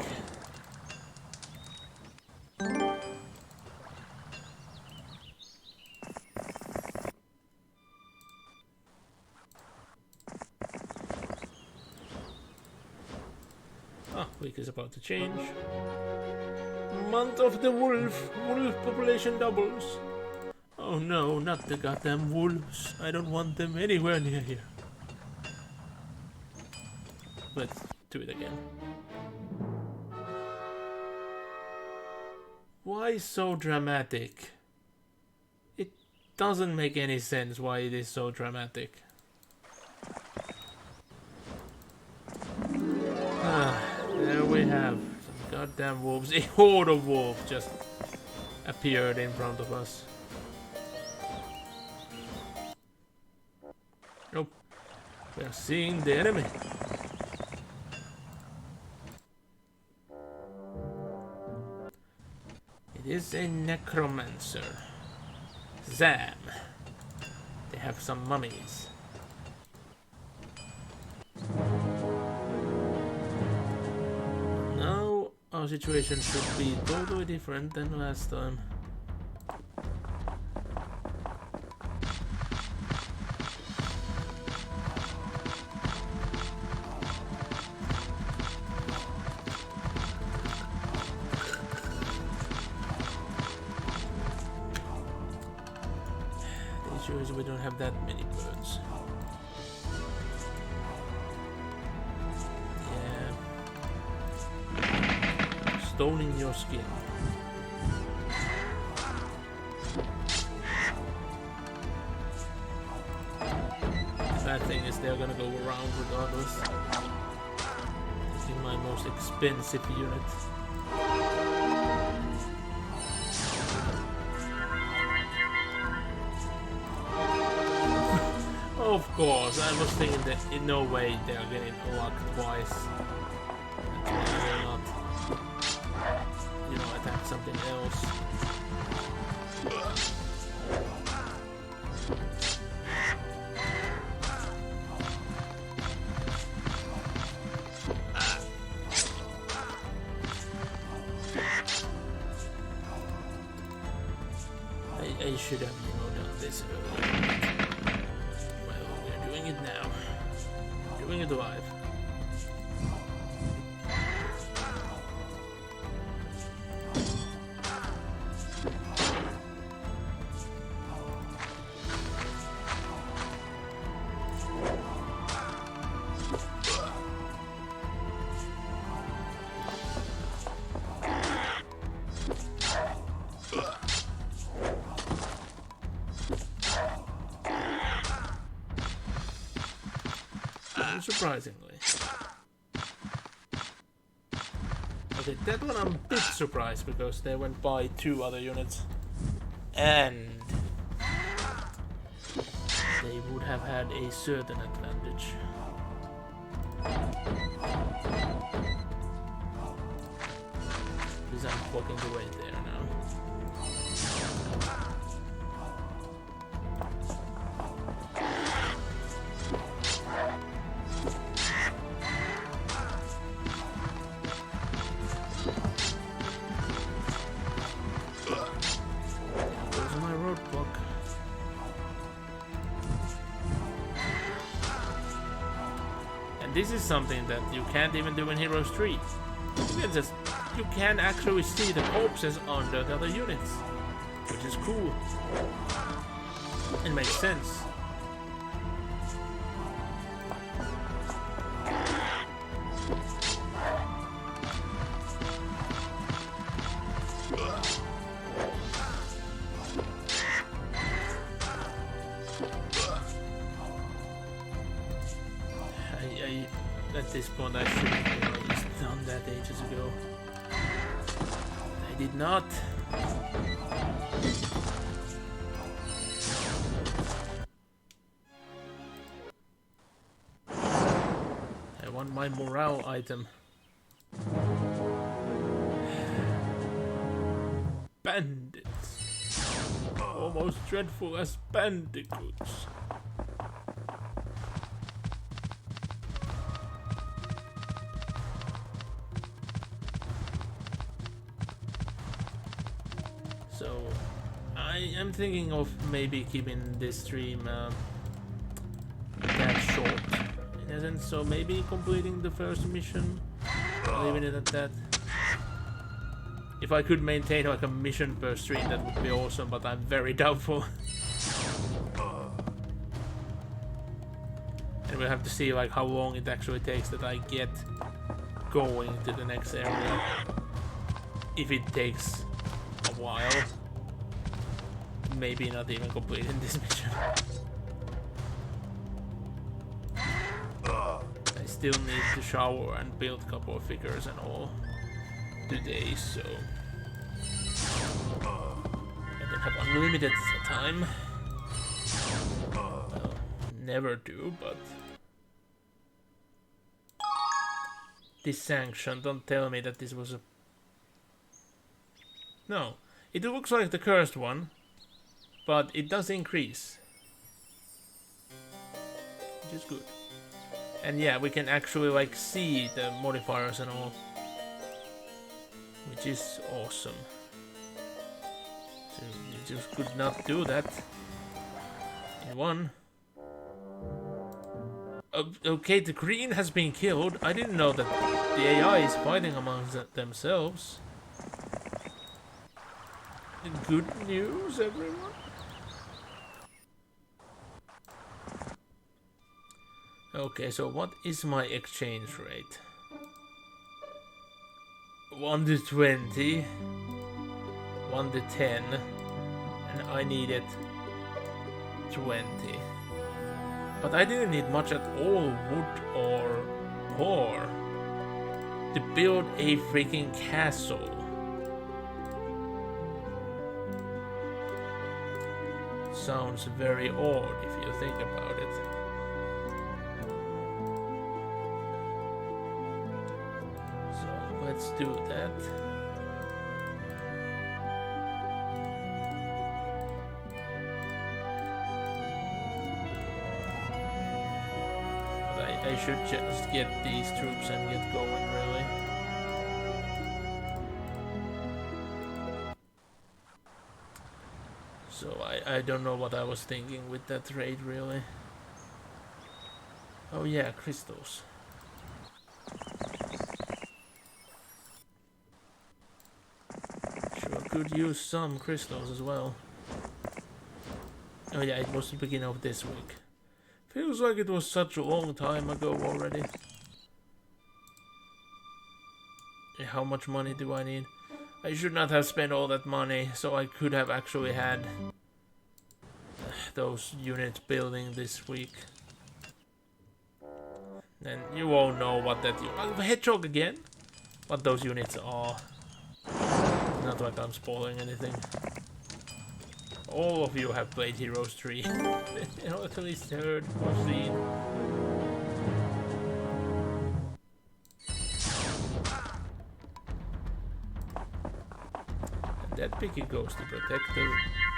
Week is about to change. Month of the wolf. Wolf population doubles. Oh no, not the goddamn wolves. I don't want them anywhere near here. Let's do it again. Why so dramatic? It doesn't make any sense why it is so dramatic. There we have some goddamn wolves. A horde of wolves just appeared in front of us. Nope. We are seeing the enemy. It is a necromancer. Zam. They have some mummies. Now our situation should be totally different than last time. We don't have that many birds. Yeah. Stoning your skin. The bad thing is they're gonna go around regardless. This is my most expensive unit. Of course, I was thinking that in no way they are getting locked twice. That's why I will not, attack something else. I should have, done this earlier. Doing it now. Doing it live. Surprisingly. Okay, that one I'm a bit surprised because they went by 2 other units. And they would have had a certain advantage. Because I'm walking the way there now. There's my roadblock. And this is something that you can't even do in Heroes 3. You can actually see the corpses under the other units, which is cool. It makes sense. At this point I should have done that ages ago. I did not. I want my morale item. Bandits. Almost dreadful as bandicoots. So, I am thinking of maybe keeping this stream that short, in essence. So maybe completing the first mission, leaving it at that. If I could maintain like a mission per stream, that would be awesome, but I'm very doubtful. And we'll have to see like how long it actually takes that I get going to the next area. If it takes a while, maybe not even completing this mission. I still need to shower and build a couple of figures and all today, so I don't have unlimited time. Well, never do, but this sanction, don't tell me that this was a... No, it looks like the cursed one, but it does increase, which is good. And yeah, we can actually like see the modifiers and all, which is awesome. So you just could not do that in one. Okay, the green has been killed. I didn't know that the AI is fighting amongst themselves. Good news, everyone. Okay, so what is my exchange rate? 1 to 20, 1 to 10, and I needed 20. But I didn't need much at all, wood or ore, to build a freaking castle. Sounds very odd if you think about it. So let's do that. But I should just get these troops and get going, really. So I don't know what I was thinking with that raid, really. Oh yeah, crystals. Sure could use some crystals as well. Oh yeah, it was the beginning of this week. Feels like it was such a long time ago already. How much money do I need? I should not have spent all that money, so I could have actually had those units building this week. Then you won't know what that... Hedgehog again? what those units are. Not like I'm spoiling anything. All of you have played Heroes 3. Or at least heard or seen. And that picky goes to protect the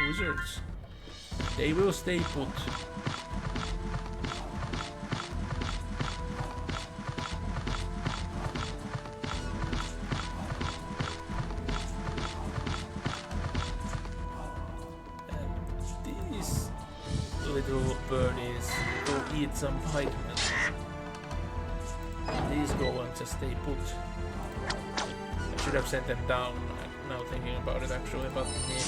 wizards. They will stay put. Little birdies go eat some pikemen. These go and just stay put. I should have sent them down, now thinking about it actually, but yeah.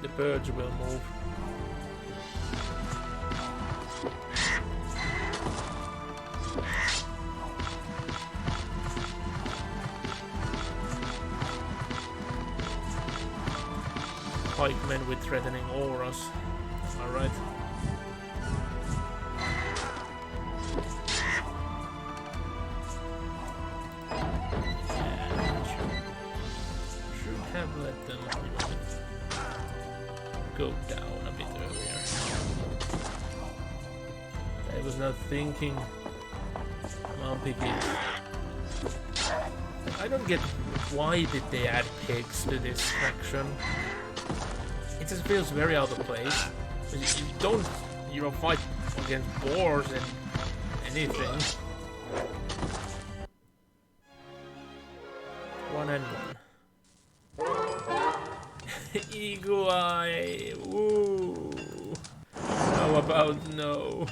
The birds will move. Pikemen with threatening auras. Alright. Should have let them go down a bit earlier. I was not thinking. Come on, piggies. I don't get why did they add pigs to this faction. It just feels very out of place. You don't, fight against boars and anything. 1 and 1. Eagle Eye. Woo. How about no?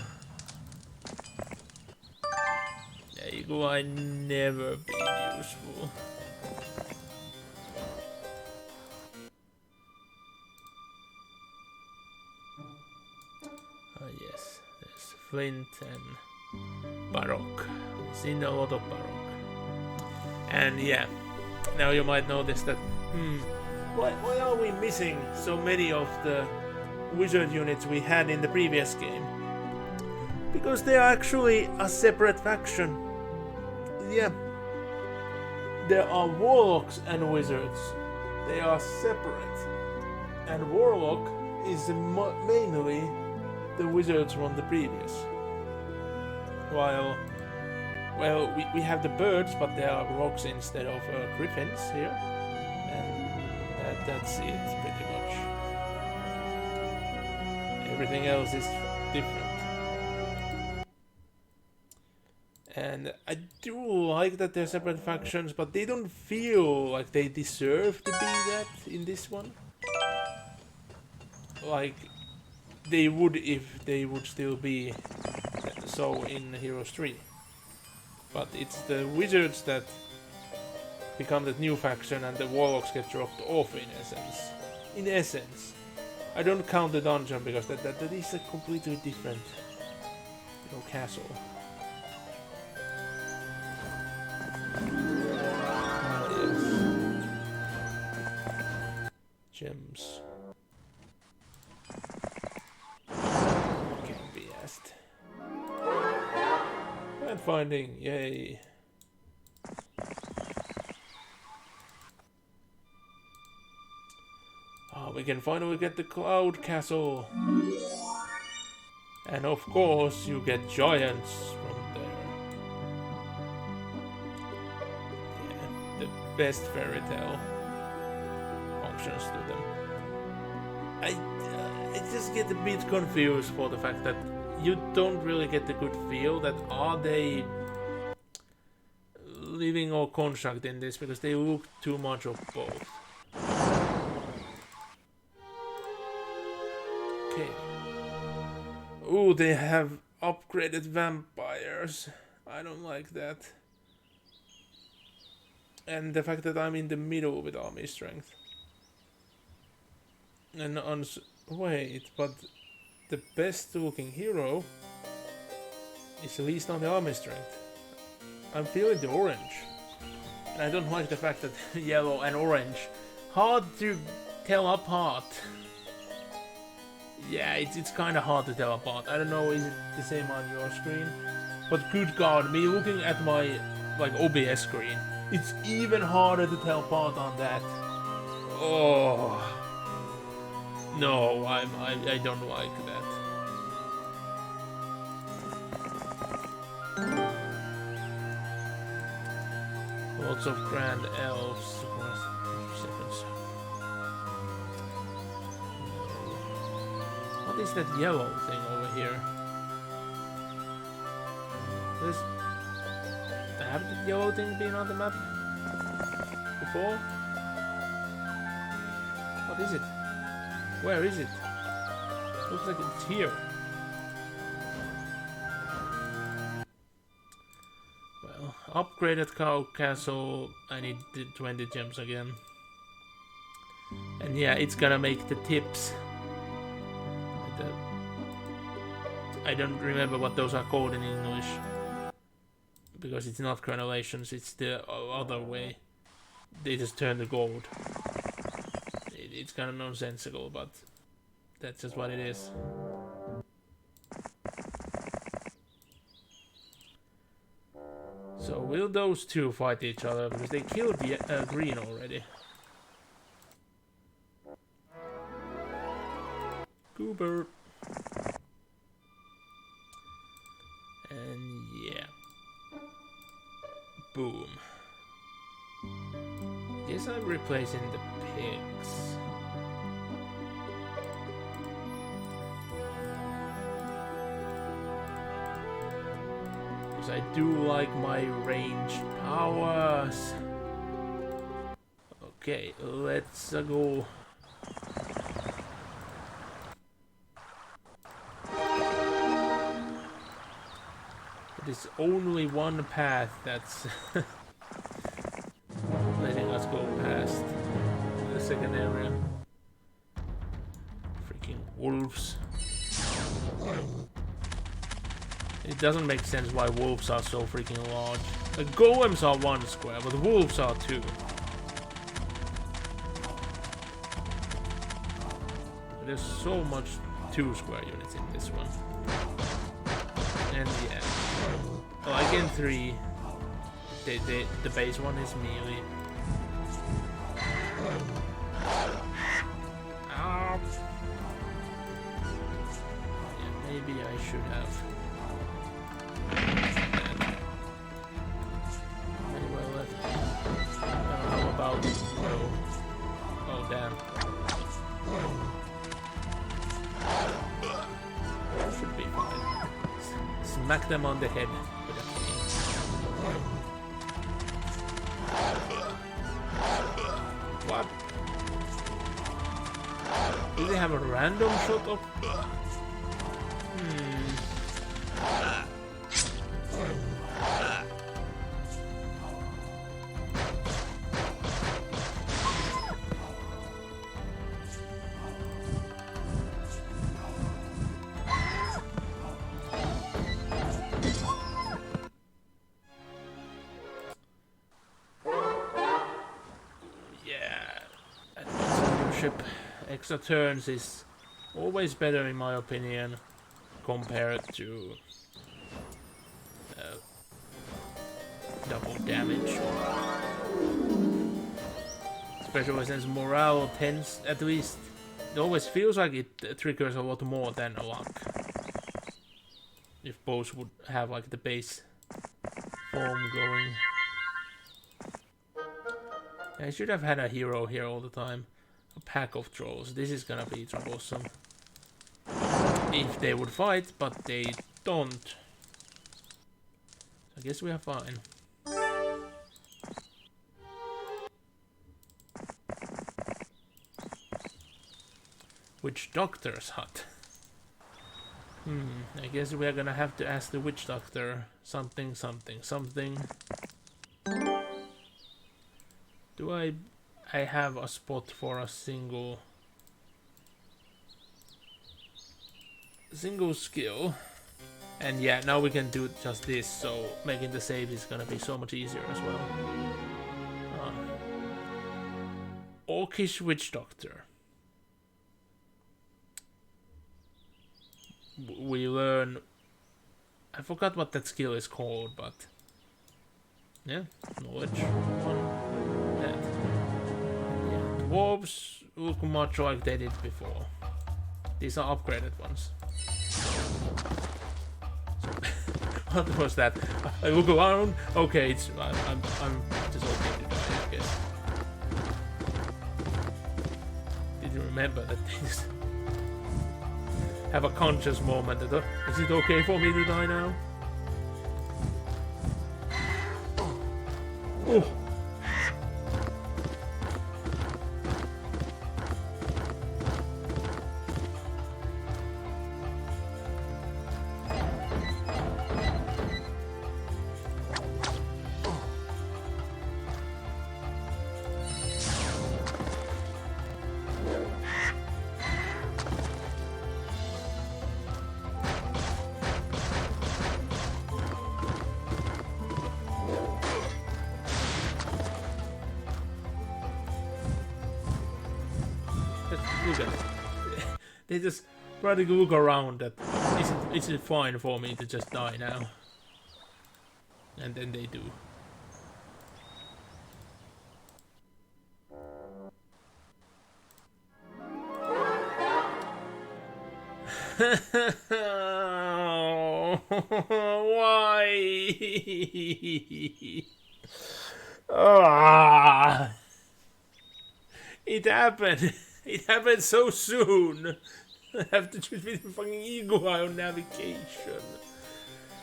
Eagle Eye never been useful. Yes, there's Flint and Baroque. We've seen a lot of Baroque. And yeah, now you might notice that, why are we missing so many of the wizard units we had in the previous game? Because they are actually a separate faction. Yeah. There are warlocks and wizards. They are separate. And warlock is mainly the wizards from the previous. While, well, we have the birds, but they are rocks instead of griffins here. And that's it, pretty much. Everything else is different. And I do like that they're separate factions, but they don't feel like they deserve to be that in this one. Like, they would if they would still be so in Heroes 3. But it's the wizards that become the new faction and the warlocks get dropped off in essence. In essence. I don't count the dungeon because that is a completely different castle. Gems. Can't be asked. And finding, yay. Oh, we can finally get the Cloud Castle. And of course, you get giants from there. Yeah, the best fairy tale functions to them. I just get a bit confused for the fact that you don't really get the good feel that are they living or construct in this, because they look too much of both. Okay. Ooh, they have upgraded vampires. I don't like that. And the fact that I'm in the middle with army strength. And wait, but the best looking hero is least on the army strength. I'm feeling the orange. And I don't like the fact that yellow and orange, hard to tell apart. Yeah, it's kind of hard to tell apart. I don't know, is it the same on your screen? But good god, me looking at my like OBS screen. It's even harder to teleport on that. Oh no, I don't like that. Lots of grand elves. What is that yellow thing over here? Have the yellow thing been on the map before? What is it? Where is it? Looks like it's here. Well, upgraded cow castle. I need the 20 gems again. And yeah, it's gonna make the tips. I don't remember what those are called in English. Because it's not crenellations, it's the other way. They just turn to gold. It's kind of nonsensical, but that's just what it is. So will those two fight each other? Because they killed the green already. Goober. And yeah. Boom. Guess I'm replacing the pigs. Because I do like my ranged powers. Okay, let's go. There's only one path that's letting us go past the second area. Freaking wolves. It doesn't make sense why wolves are so freaking large. The golems are 1 square, but wolves are 2. There's so much 2 square units in this one. And yeah. Like in 3, the base one is melee. Ow. Yeah, maybe I should have. Anyway, left. I don't know about. Oh damn. Should be fine. Smack them on the head. What? Do they have a random shot of? Extra turns is always better in my opinion compared to double damage, especially since morale tends, at least it always feels like it triggers a lot more than a luck. If both would have like the base form going. I should have had a hero here all the time. A pack of trolls. This is gonna be troublesome. If they would fight, but they don't. I guess we are fine. Witch Doctor's hut. I guess we are gonna have to ask the Witch Doctor something, something, something. Do I have a spot for a single skill, and yeah, now we can do just this, so making the save is gonna be so much easier as well. Orcish Witch Doctor. We learn, I forgot what that skill is called, but Yeah, knowledge. One. That. Yeah, dwarves look much like they did before. These are upgraded ones. What was that? I look around. Okay, it's I'm just okay to die, I guess. Did you remember that they just have a conscious moment that is it okay for me to die now? Oh. Look at it. They just try to look around that is it fine for me to just die now? And then they do. Why? Ah! It happened. It happened so soon. I have to choose between fucking Eagle Eye or navigation.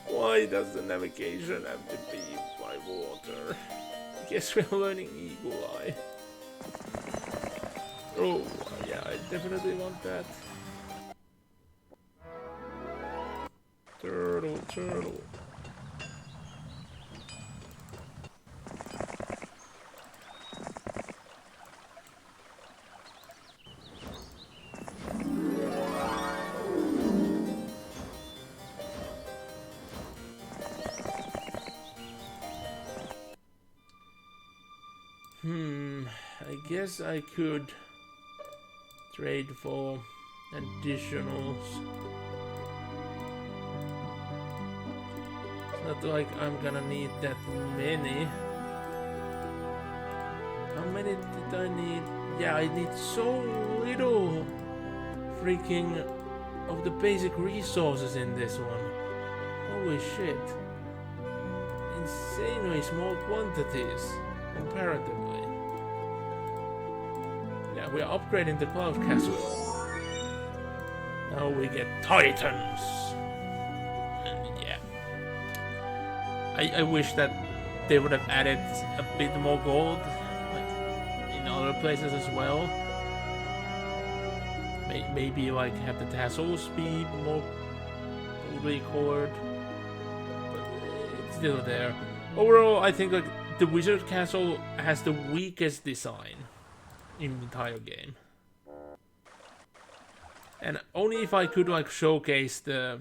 Why does the navigation have to be by water? I guess we're learning Eagle Eye. Oh, yeah, I definitely want that. Turtle, turtle. I guess I could trade for additionals. It's not like I'm gonna need that many. How many did I need? Yeah, I need so little freaking of the basic resources in this one. Holy shit. Insanely small quantities comparatively. Yeah, we're upgrading the Cloud Castle. Now we get Titans. And yeah. I wish that they would have added a bit more gold, like in other places as well. Maybe like have the tassels be more boldly colored, but it's still there. Overall, I think like the Wizard Castle has the weakest design in the entire game, and only if I could like showcase the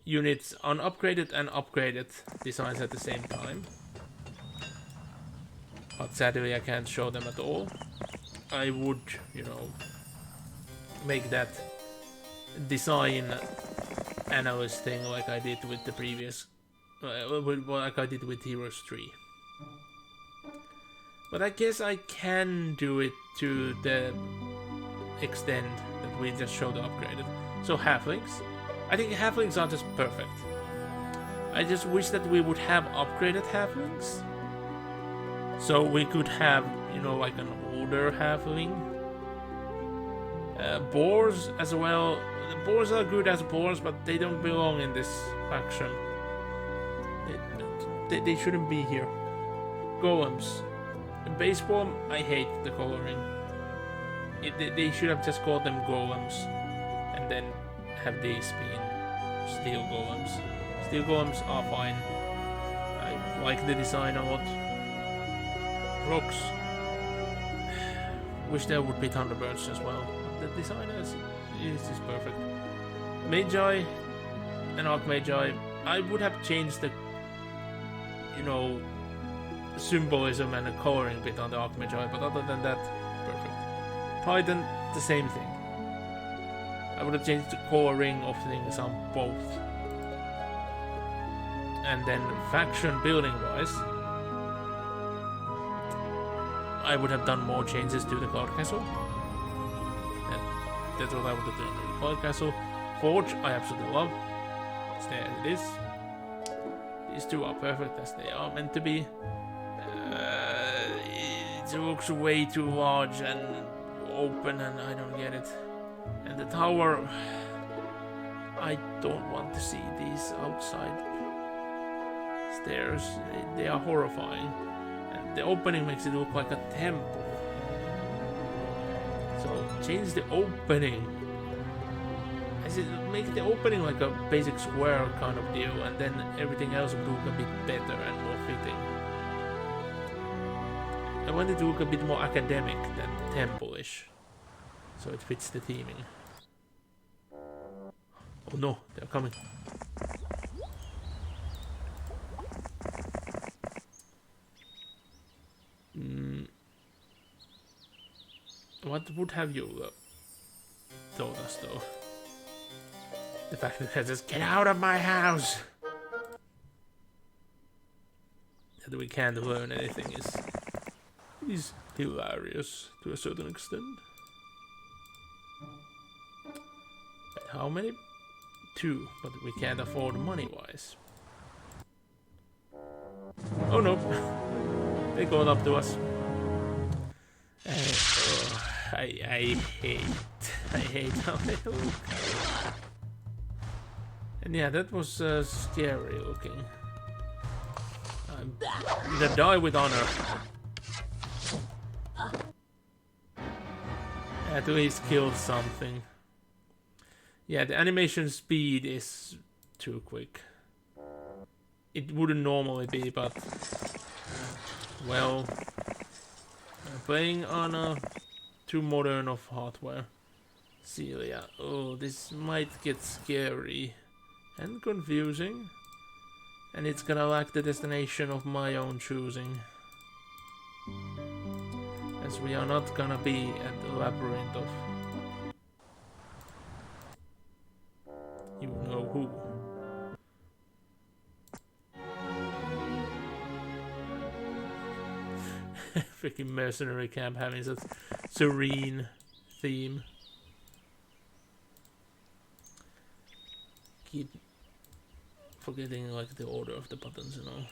units unupgraded and upgraded designs at the same time, but sadly I can't show them at all. I would, you know, make that design analyst thing like I did with the previous, like I did with Heroes 3. But I guess I can do it to the extent that we just showed upgraded. So halflings. I think halflings are just perfect. I just wish that we would have upgraded halflings. So we could have, you know, like an older halfling. Boars as well. The boars are good as boars, but they don't belong in this faction. They shouldn't be here. Golems. In base form, I hate the coloring. They should have just called them golems, and then have these been steel golems. Steel golems are fine. I like the design a lot. Rocks. Wish there would be Thunderbirds as well. The design is just perfect. Magi and Archmagi, I would have changed the, you know, symbolism and the coloring bit on the Aaaayy, but other than that, perfect. Titan, the same thing. I would have changed the coloring of things on both. And then faction building wise, I would have done more changes to the Cloud Castle. And that's what I would have done to the Cloud Castle. Forge, I absolutely love. Stay as it is. These two are perfect as they are meant to be. It looks way too large and open, and I don't get it. And the tower, I don't want to see these outside stairs. They are horrifying. And the opening makes it look like a temple. So change the opening. Make the opening like a basic square kind of deal, and then everything else would look a bit better and more fitting. I want it to look a bit more academic than temple-ish, so it fits the theming. Oh no, they're coming. What would have you told us though? The fact that it says, "Get out of my house!" That we can't learn anything is hilarious to a certain extent. Wait, how many? 2, but we can't afford money-wise. Oh no! They caught up to us. I hate how they look. And yeah, that was scary looking. I'm gonna die with honor. At least killed something. Yeah, the animation speed is too quick. It wouldn't normally be, but well, I'm playing on a too modern of hardware. Celia, oh, this might get scary and confusing, and it's gonna lack the destination of my own choosing, as we are not gonna be at the labyrinth of you know who. Freaking mercenary camp having such serene theme. Keep forgetting like the order of the buttons and all.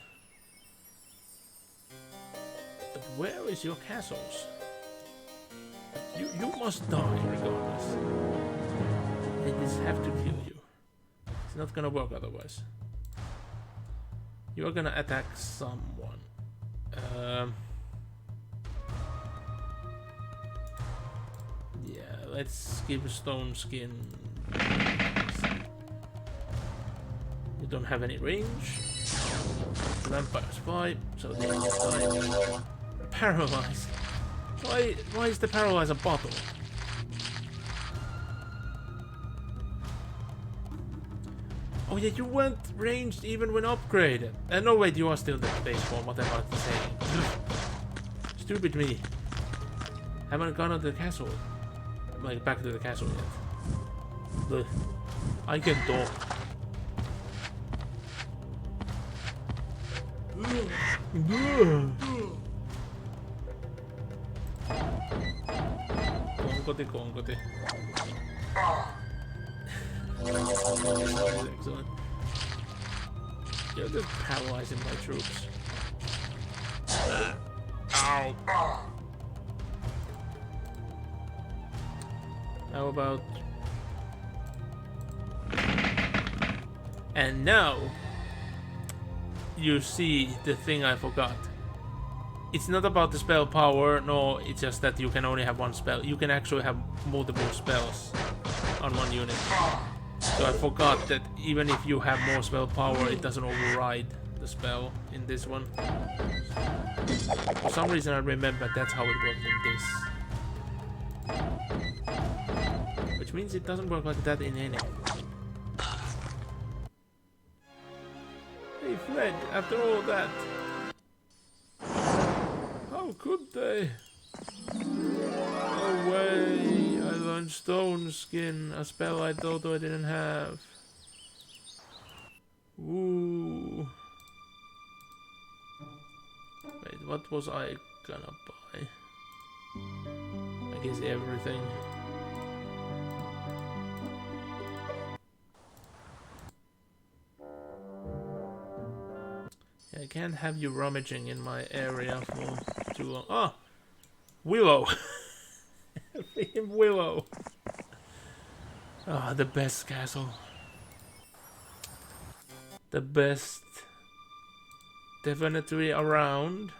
But where is your castles? You must die regardless. They just have to kill you. It's not gonna work otherwise. You are gonna attack someone. Yeah, let's give Stone Skin. You don't have any range. The vampires fly, so they die. Paralyzed. Why is the paralyze a bottle? Oh yeah, you weren't ranged even when upgraded. No wait, you are still the base form, whatever I'm saying. Stupid me. Haven't gone to the castle. Like back to the castle yet. Ugh. I can talk. Konkoti. Excellent. You're just paralyzing my troops. Ow. How about... And now you see the thing I forgot. It's not about the spell power, no, it's just that you can only have one spell. You can actually have multiple spells on one unit. So I forgot that even if you have more spell power, it doesn't override the spell in this one. For some reason I remember that's how it worked in this. Which means it doesn't work like that in any. They fled after all that. How could they? No way! I learned Stone Skin, a spell I thought I didn't have. Ooh. Wait, what was I gonna buy? I guess everything. I can't have you rummaging in my area for too long. Oh! Willow! Freaking Willow! Ah, the best castle. The best. Definitely around.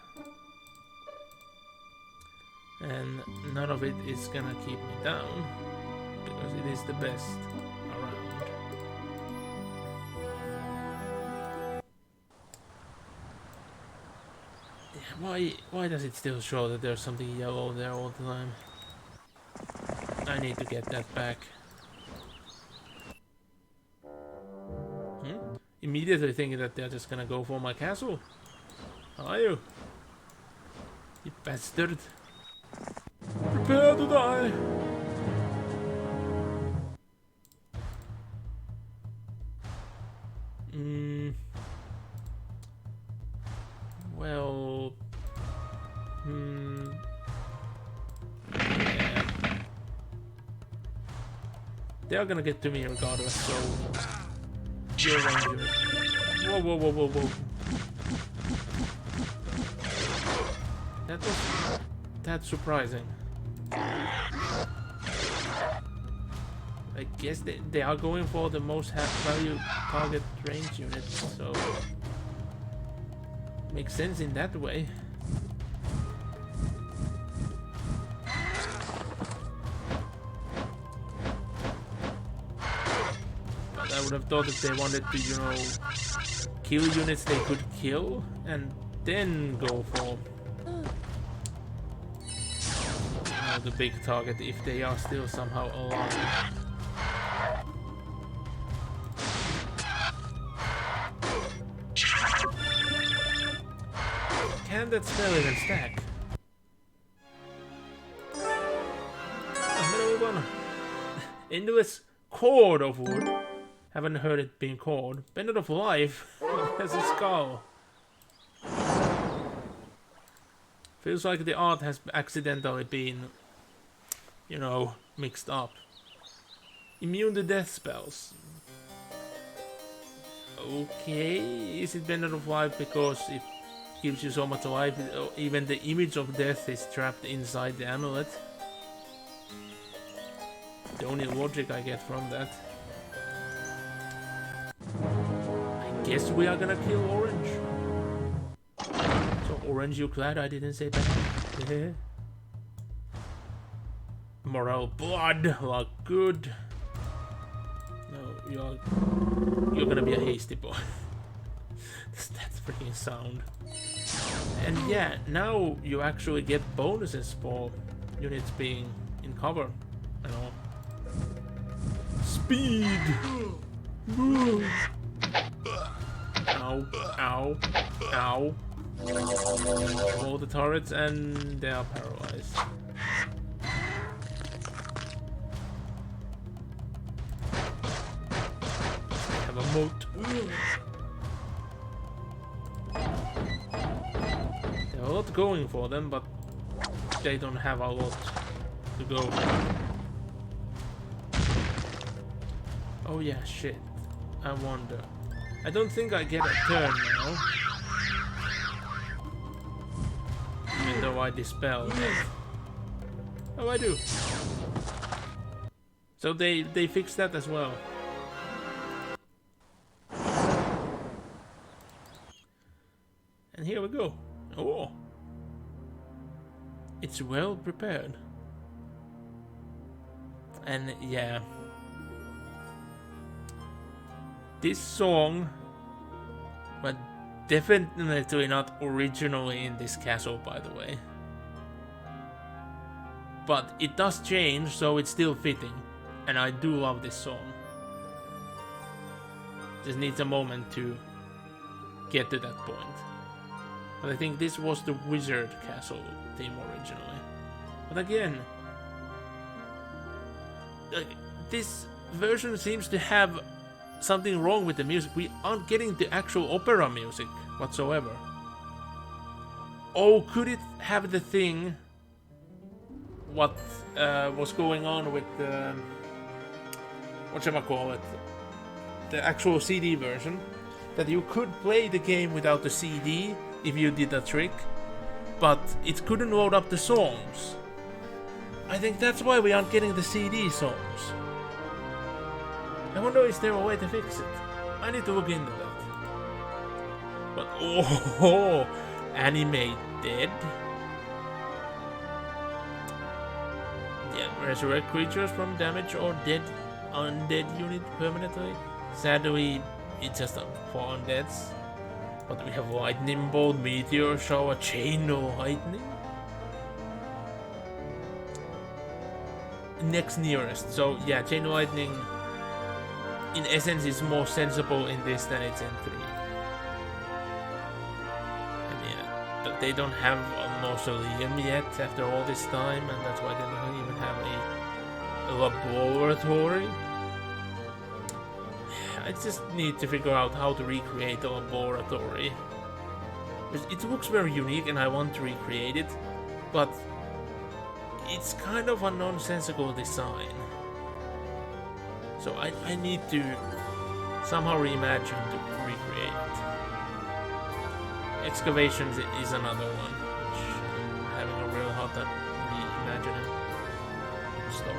And none of it is gonna keep me down. Because it is the best around. Yeah, why does it still show that there's something yellow there all the time? I need to get that back. Immediately thinking that they're just gonna go for my castle. How are you? You bastard. Prepare to die. Well... yeah. They are gonna get to me regardless, so... You're ranger. Whoa, whoa, whoa, whoa, whoa. That's surprising. I guess they are going for the most value target range units, so makes sense in that way. But I would have thought that they wanted to, you know, kill units they could kill and then go for the big target if they are still somehow alive. Can that spell even stack? Middle one. Endless cord of wood. Haven't heard it being called. Bended of life. Has a skull. Feels like the art has accidentally been, you know, mixed up. Immune to death spells. Okay, is it Bended of Life because it gives you so much life, even the image of death is trapped inside the amulet? The only logic I get from that. I guess we are gonna kill Orange. So Orange, you glad I didn't say that? Morale blood, luck good. No, you're gonna be a hasty boy. That's freaking sound. And yeah, now you actually get bonuses for units being in cover and all. Speed! Ow, ow, ow. All the turrets and they are paralyzed. Have a moat. There are a lot going for them, but they don't have a lot to go. Oh yeah, shit. I wonder. I don't think I get a turn now. Even though I dispelled it. Oh, I do. So they fixed that as well. And here we go. Oh. It's well prepared. And yeah. This song, but definitely not originally in this castle, by the way. But it does change, so it's still fitting. And I do love this song. Just needs a moment to get to that point. But I think this was the Wizard Castle theme originally. But again, this version seems to have something wrong with the music. We aren't getting the actual opera music whatsoever. Oh, could it have the thing? What was going on with the whatchamacallit, the actual CD version? That you could play the game without the CD if you did a trick, but it couldn't load up the songs. I think that's why we aren't getting the CD songs. I wonder is there a way to fix it? I need to look into that. But oh, animated. Yeah, resurrect creatures from damage or dead undead unit permanently. Sadly, it's just for undeads. But we have lightning bolt, meteor shower, chain of lightning. Next nearest. So yeah, chain of lightning in essence is more sensible in this than it's in 3. And yeah, but they don't have a mausoleum yet after all this time, and that's why they don't even have a laboratory. I just need to figure out how to recreate a laboratory. It looks very unique and I want to recreate it, but it's kind of a nonsensical design. So I need to somehow reimagine to recreate it. Excavations is another one, which I'm having a real hard time reimagining. So,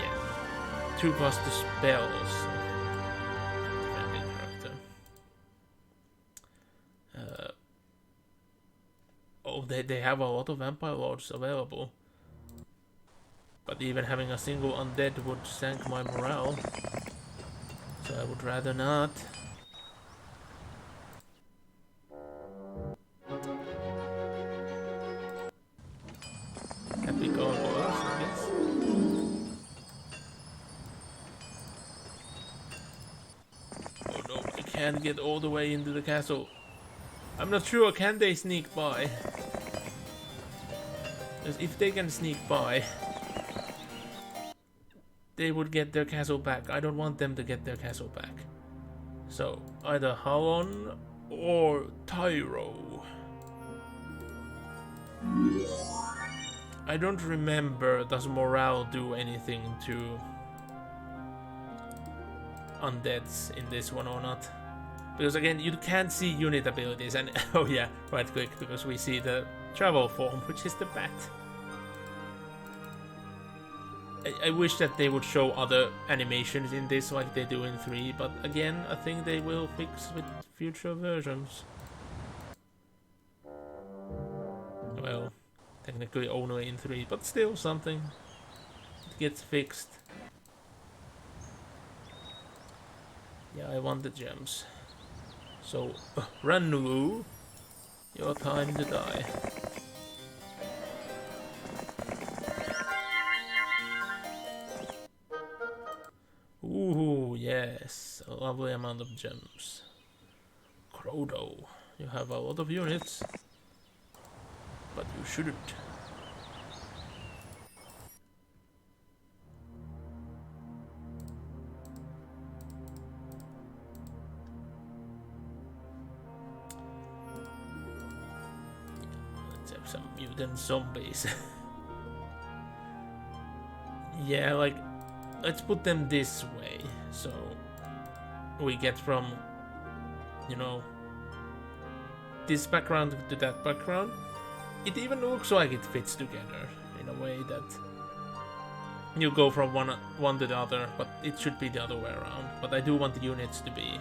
yeah. 2 cost the spells. Defending character. Oh, they have a lot of vampire lords available. But even having a single undead would sink my morale. So I would rather not. Happy gargoyles, I guess. Oh no, I can't get all the way into the castle. I'm not sure, can they sneak by? Because if they can sneak by, they would get their castle back. I don't want them to get their castle back. So, either Halon or Tyro. I don't remember, does morale do anything to undeads in this one or not? Because again, you can't see unit abilities and oh yeah, right click, because we see the travel form, which is the bat. I wish that they would show other animations in this like they do in 3, but again, I think they will fix with future versions. Well, technically only in 3, but still something. It gets fixed. Yeah, I want the gems. So, Ranu, your time to die. Ooh, yes, a lovely amount of gems. Crodo, you have a lot of units, but you shouldn't. Let's have some mutant zombies. Yeah, like, let's put them this way, so we get from, you know, this background to that background. It even looks like it fits together in a way that you go from one to the other, but it should be the other way around. But I do want the units to be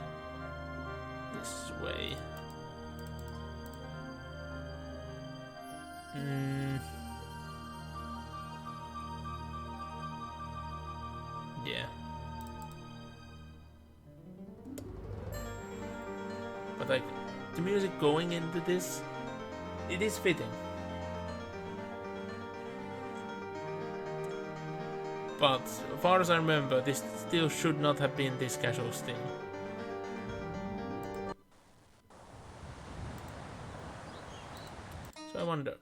this way. Yeah. But like, the music going into this, it is fitting. But as far as I remember, this still should not have been this casual thing. So I wonder,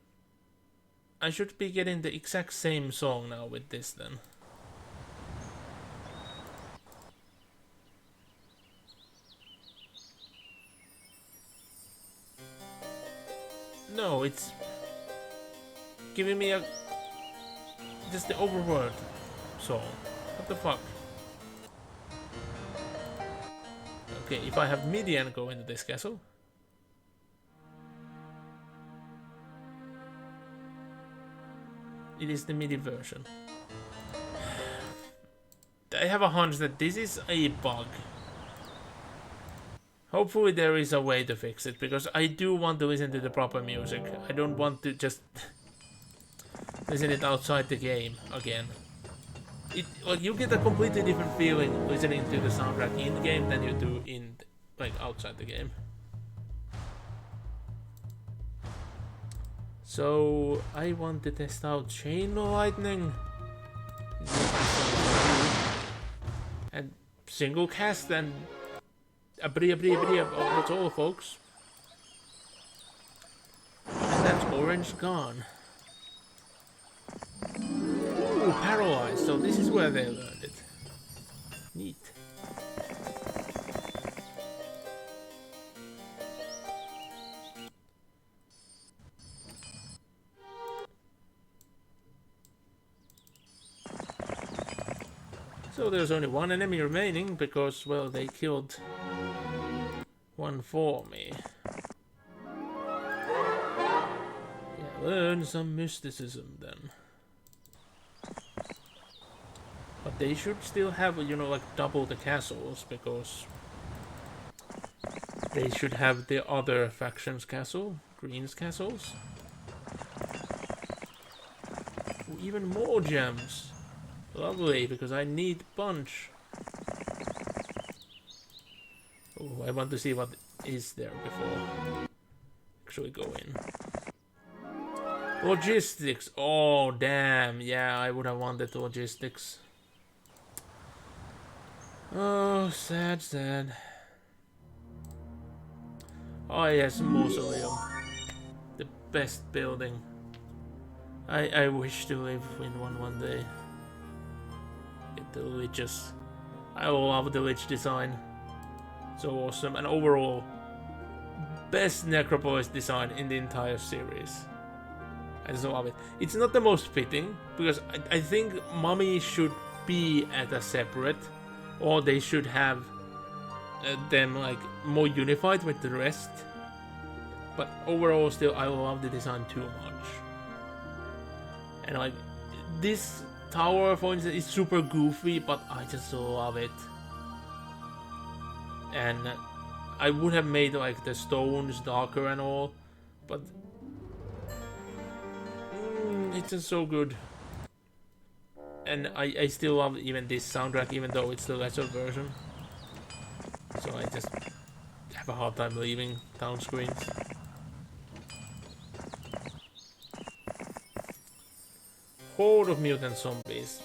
I should be getting the exact same song now with this then. No, it's giving me a just the overworld. So, what the fuck? Okay, if I have Midian go into this castle. It is the MIDI version. I have a hunch that this is a bug. Hopefully there is a way to fix it, because I do want to listen to the proper music. I don't want to just listen it outside the game again. Like, you get a completely different feeling listening to the soundtrack in the game than you do in like outside the game. So I want to test out Chain Lightning and single cast and oh, that's all, folks. And that's orange gone. Ooh, paralyzed. So this is where they learned it. Neat. So there's only one enemy remaining because, well, they killed one for me. Yeah, learn some mysticism then. But they should still have, you know, like double the castles, because they should have the other faction's castle, Green's castles. Ooh, even more gems. Lovely, because I need bunch. Oh, I want to see what is there before actually go in. Logistics. Oh, damn. Yeah, I would have wanted logistics. Oh, sad, sad. Oh, yes, mausoleum. The best building. I wish to live in one day. Get the liches. I love the lich design. So awesome. And overall, best necropolis design in the entire series. I just love it. It's not the most fitting, because I think Mummy should be at a separate, or they should have them like more unified with the rest. But overall, still, I love the design too much. And like this tower, for instance, is super goofy, but I just love it. And I would have made like the stones darker and all, but it's just so good. And I still love even this soundtrack, even though it's the lesser version. So I just have a hard time leaving town screens. Horde of mutant zombies.